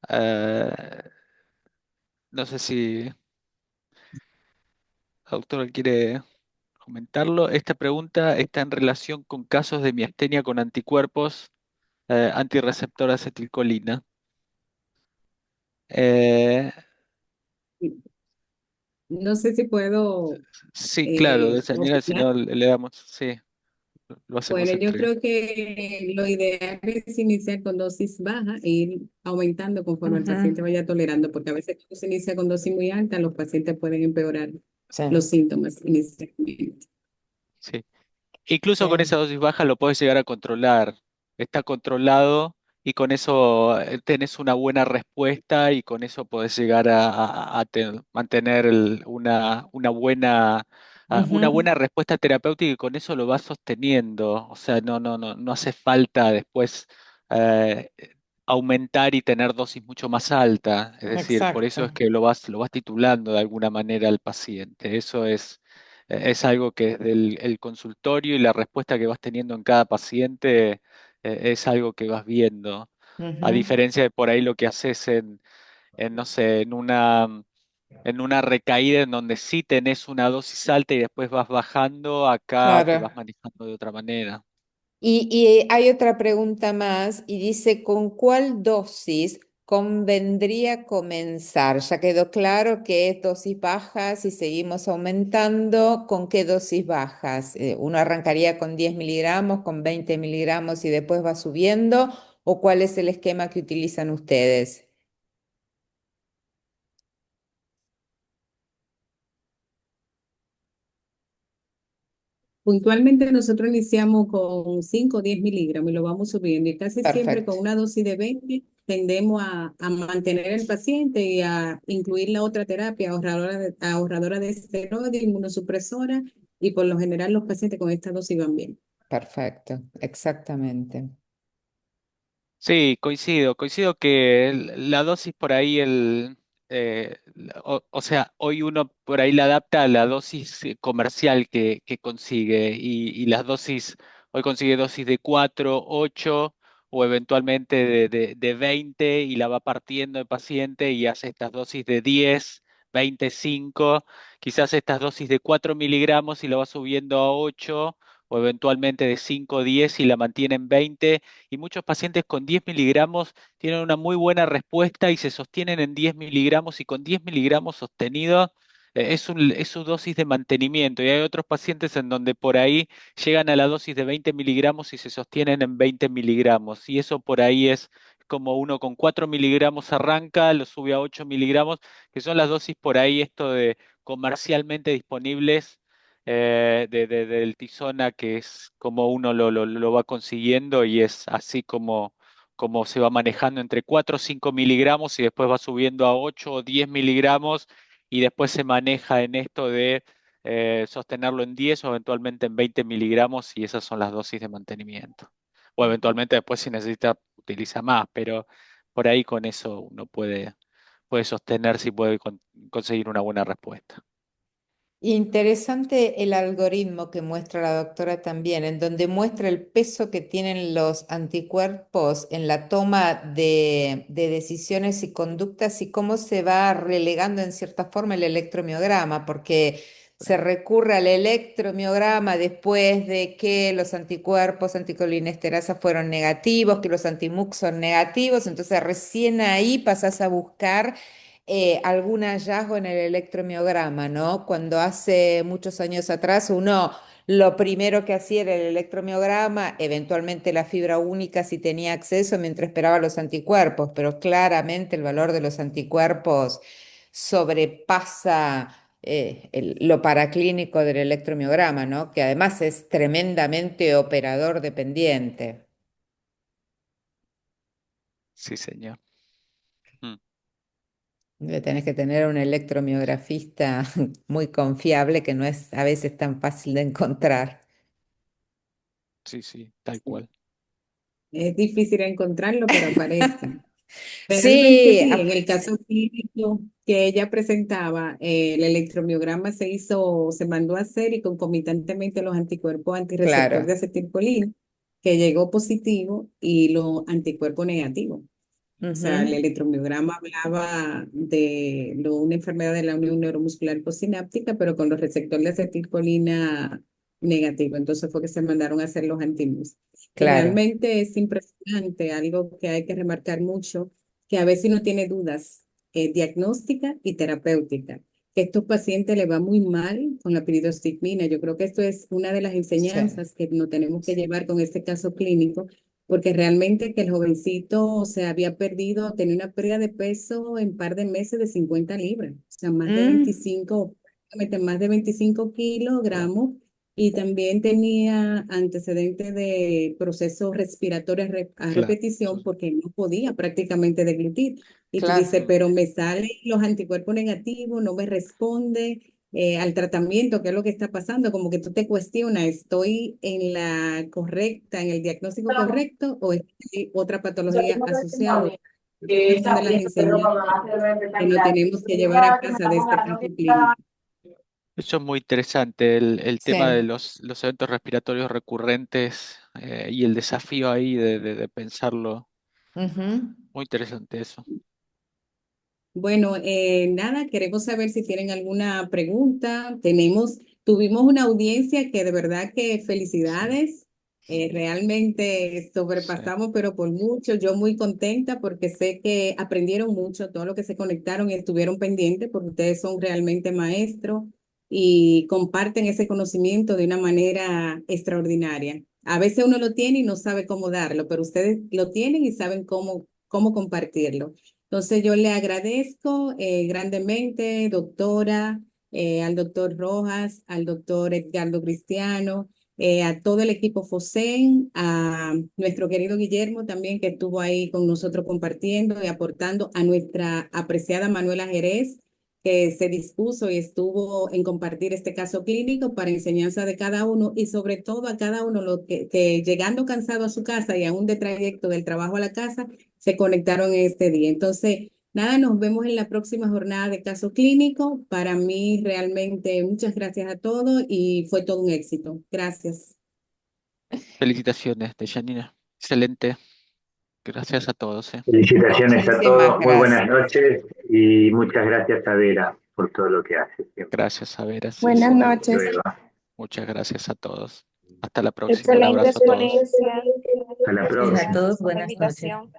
Eh, no sé si la doctora quiere comentarlo. Esta pregunta está en relación con casos de miastenia con anticuerpos antirreceptor acetilcolina. Eh, No sé si puedo sí, claro, de esa manera, si opinar. no le damos, sí, lo hacemos Bueno, yo entre. creo que lo ideal es iniciar con dosis baja e ir aumentando conforme el paciente Ujú, vaya tolerando, porque a veces cuando se inicia con dosis muy alta, los pacientes pueden empeorar sí, los síntomas inicialmente. Sí. Incluso con esa sí. dosis baja lo puedes llegar a controlar. Está controlado y con eso tenés una buena respuesta y con eso podés llegar a mantener una Ujú, buena respuesta terapéutica y con eso lo vas sosteniendo. O sea, no hace falta después eh, aumentar y tener dosis mucho más alta. Es decir, por eso es exacto. que lo vas titulando de alguna manera al paciente. Eso es algo que desde el consultorio y la respuesta que vas teniendo en cada paciente es algo que vas viendo. A Ujú, diferencia de por ahí lo que haces no sé, en una recaída en donde sí tenés una dosis alta y después vas bajando, acá te claro. vas manejando de otra manera. Y hay otra pregunta más y dice, ¿con cuál dosis convendría comenzar? Ya quedó claro que es dosis bajas y seguimos aumentando. ¿Con qué dosis bajas? ¿Uno arrancaría con 10 miligramos, con 20 miligramos y después va subiendo? ¿O cuál es el esquema que utilizan ustedes? Puntualmente nosotros iniciamos con 5 o 10 miligramos y lo vamos subiendo y casi siempre Perfecto, con una dosis de 20 tendemos a mantener el paciente y a incluir la otra terapia ahorradora de esteroides, inmunosupresora y por lo general los pacientes con esta dosis van bien. perfecto, exactamente. Sí, coincido que la dosis por ahí, o sea, hoy uno por ahí la adapta a la dosis comercial que consigue y las dosis, hoy consigue dosis de 4, 8 o eventualmente de 20 y la va partiendo el paciente y hace estas dosis de 10, 25, quizás estas dosis de 4 miligramos y la va subiendo a 8 o eventualmente de 5, 10 y la mantiene en 20 y muchos pacientes con 10 miligramos tienen una muy buena respuesta y se sostienen en 10 miligramos y con 10 miligramos sostenido es su dosis de mantenimiento. Y hay otros pacientes en donde por ahí llegan a la dosis de 20 miligramos y se sostienen en 20 miligramos. Y eso por ahí es como uno con 4 miligramos arranca, lo sube a 8 miligramos, que son las dosis por ahí esto de comercialmente disponibles del Tizona, que es como uno lo va consiguiendo y es así como se va manejando entre 4 o 5 miligramos y después va subiendo a 8 o 10 miligramos y después se maneja en esto de sostenerlo en 10 o eventualmente en 20 miligramos y esas son las dosis de mantenimiento. O eventualmente después si necesita utiliza más, pero por ahí con eso uno puede sostenerse y puede conseguir una buena respuesta. Interesante el algoritmo que muestra la doctora también, en donde muestra el peso que tienen los anticuerpos en la toma de decisiones y conductas y cómo se va relegando en cierta forma el electromiograma, porque se recurre al electromiograma después de que los anticuerpos anticolinesterasa fueron negativos, que los antimux son negativos, entonces recién ahí pasas a buscar algún hallazgo en el electromiograma, ¿no? Cuando hace muchos años atrás uno lo primero que hacía era el electromiograma, eventualmente la fibra única si tenía acceso mientras esperaba los anticuerpos, pero claramente el valor de los anticuerpos sobrepasa lo paraclínico del electromiograma, ¿no? Que además es tremendamente operador dependiente. Sí, señor. Mm, Tenés que tener un electromiografista muy confiable que no es a veces tan fácil de encontrar. sí, sí, tal Sí. cual. Es difícil encontrarlo, pero aparece. Realmente Sí, sí, en el caso clínico que ella presentaba, el electromiograma se mandó a hacer y concomitantemente los anticuerpos antirreceptor de claro. acetilcolina, que llegó positivo y los anticuerpos negativos. O sea, el Ujú. electromiograma hablaba de una enfermedad de la unión neuromuscular postsináptica, pero con los receptores de acetilcolina negativo. Entonces fue que se mandaron a hacer los antimus. Y Claro, realmente es impresionante, algo que hay que remarcar mucho, que a veces uno tiene dudas diagnóstica y terapéutica, que a estos pacientes les va muy mal con la piridostigmina. Yo creo que esto es una de las sí. enseñanzas que nos tenemos que llevar con este caso clínico, porque realmente que el jovencito se había perdido, tenía una pérdida de peso en par de meses de 50 libras, o sea, más de Mm, 25, prácticamente más de 25 kilogramos, y también tenía antecedentes de procesos respiratorios a Claro. repetición porque no podía prácticamente deglutir. Y tú dices, claro, pero me salen los anticuerpos negativos, no me responde al tratamiento, qué es lo que está pasando, como que tú te cuestionas, ¿estoy en la correcta, en el diagnóstico correcto o es que hay otra patología asociada? Esas son de las enseñanzas que no tenemos que llevar a casa de este caso clínico. Eso es muy interesante, el tema de sí. los eventos respiratorios recurrentes y el desafío ahí de pensarlo. Ujú. Muy interesante eso. Bueno, nada, queremos saber si tienen alguna pregunta. Tuvimos una audiencia que de verdad que Sí, felicidades. Realmente sí. sobrepasamos, pero por mucho. Yo muy contenta porque sé que aprendieron mucho, todo lo que se conectaron y estuvieron pendientes, porque ustedes son realmente maestros y comparten ese conocimiento de una manera extraordinaria. A veces uno lo tiene y no sabe cómo darlo, pero ustedes lo tienen y saben cómo compartirlo. Entonces yo le agradezco grandemente, doctora, al doctor Rojas, al doctor Edgardo Cristiano, a todo el equipo FOSEN, a nuestro querido Guillermo también que estuvo ahí con nosotros compartiendo y aportando, a nuestra apreciada Manuela Jerez, que se dispuso y estuvo en compartir este caso clínico para enseñanza de cada uno y sobre todo a cada uno lo que llegando cansado a su casa y aún de trayecto del trabajo a la casa, se conectaron este día. Entonces, nada, nos vemos en la próxima jornada de caso clínico. Para mí, realmente, muchas gracias a todos y fue todo un éxito. Gracias. Felicitaciones, Deyanira. Excelente. Gracias a todos, eh. Felicitaciones a Muchísimas todos, muy buenas gracias. noches y muchas gracias a Vera por todo lo que hace siempre. Gracias, a ver, sí, Buenas sí. Mucho, noches. Eva. Muchas gracias a todos. Hasta la próxima. Un Excelente abrazo a todos. ponencia. A la Gracias a próxima. todos, Por la buenas noches. invitación.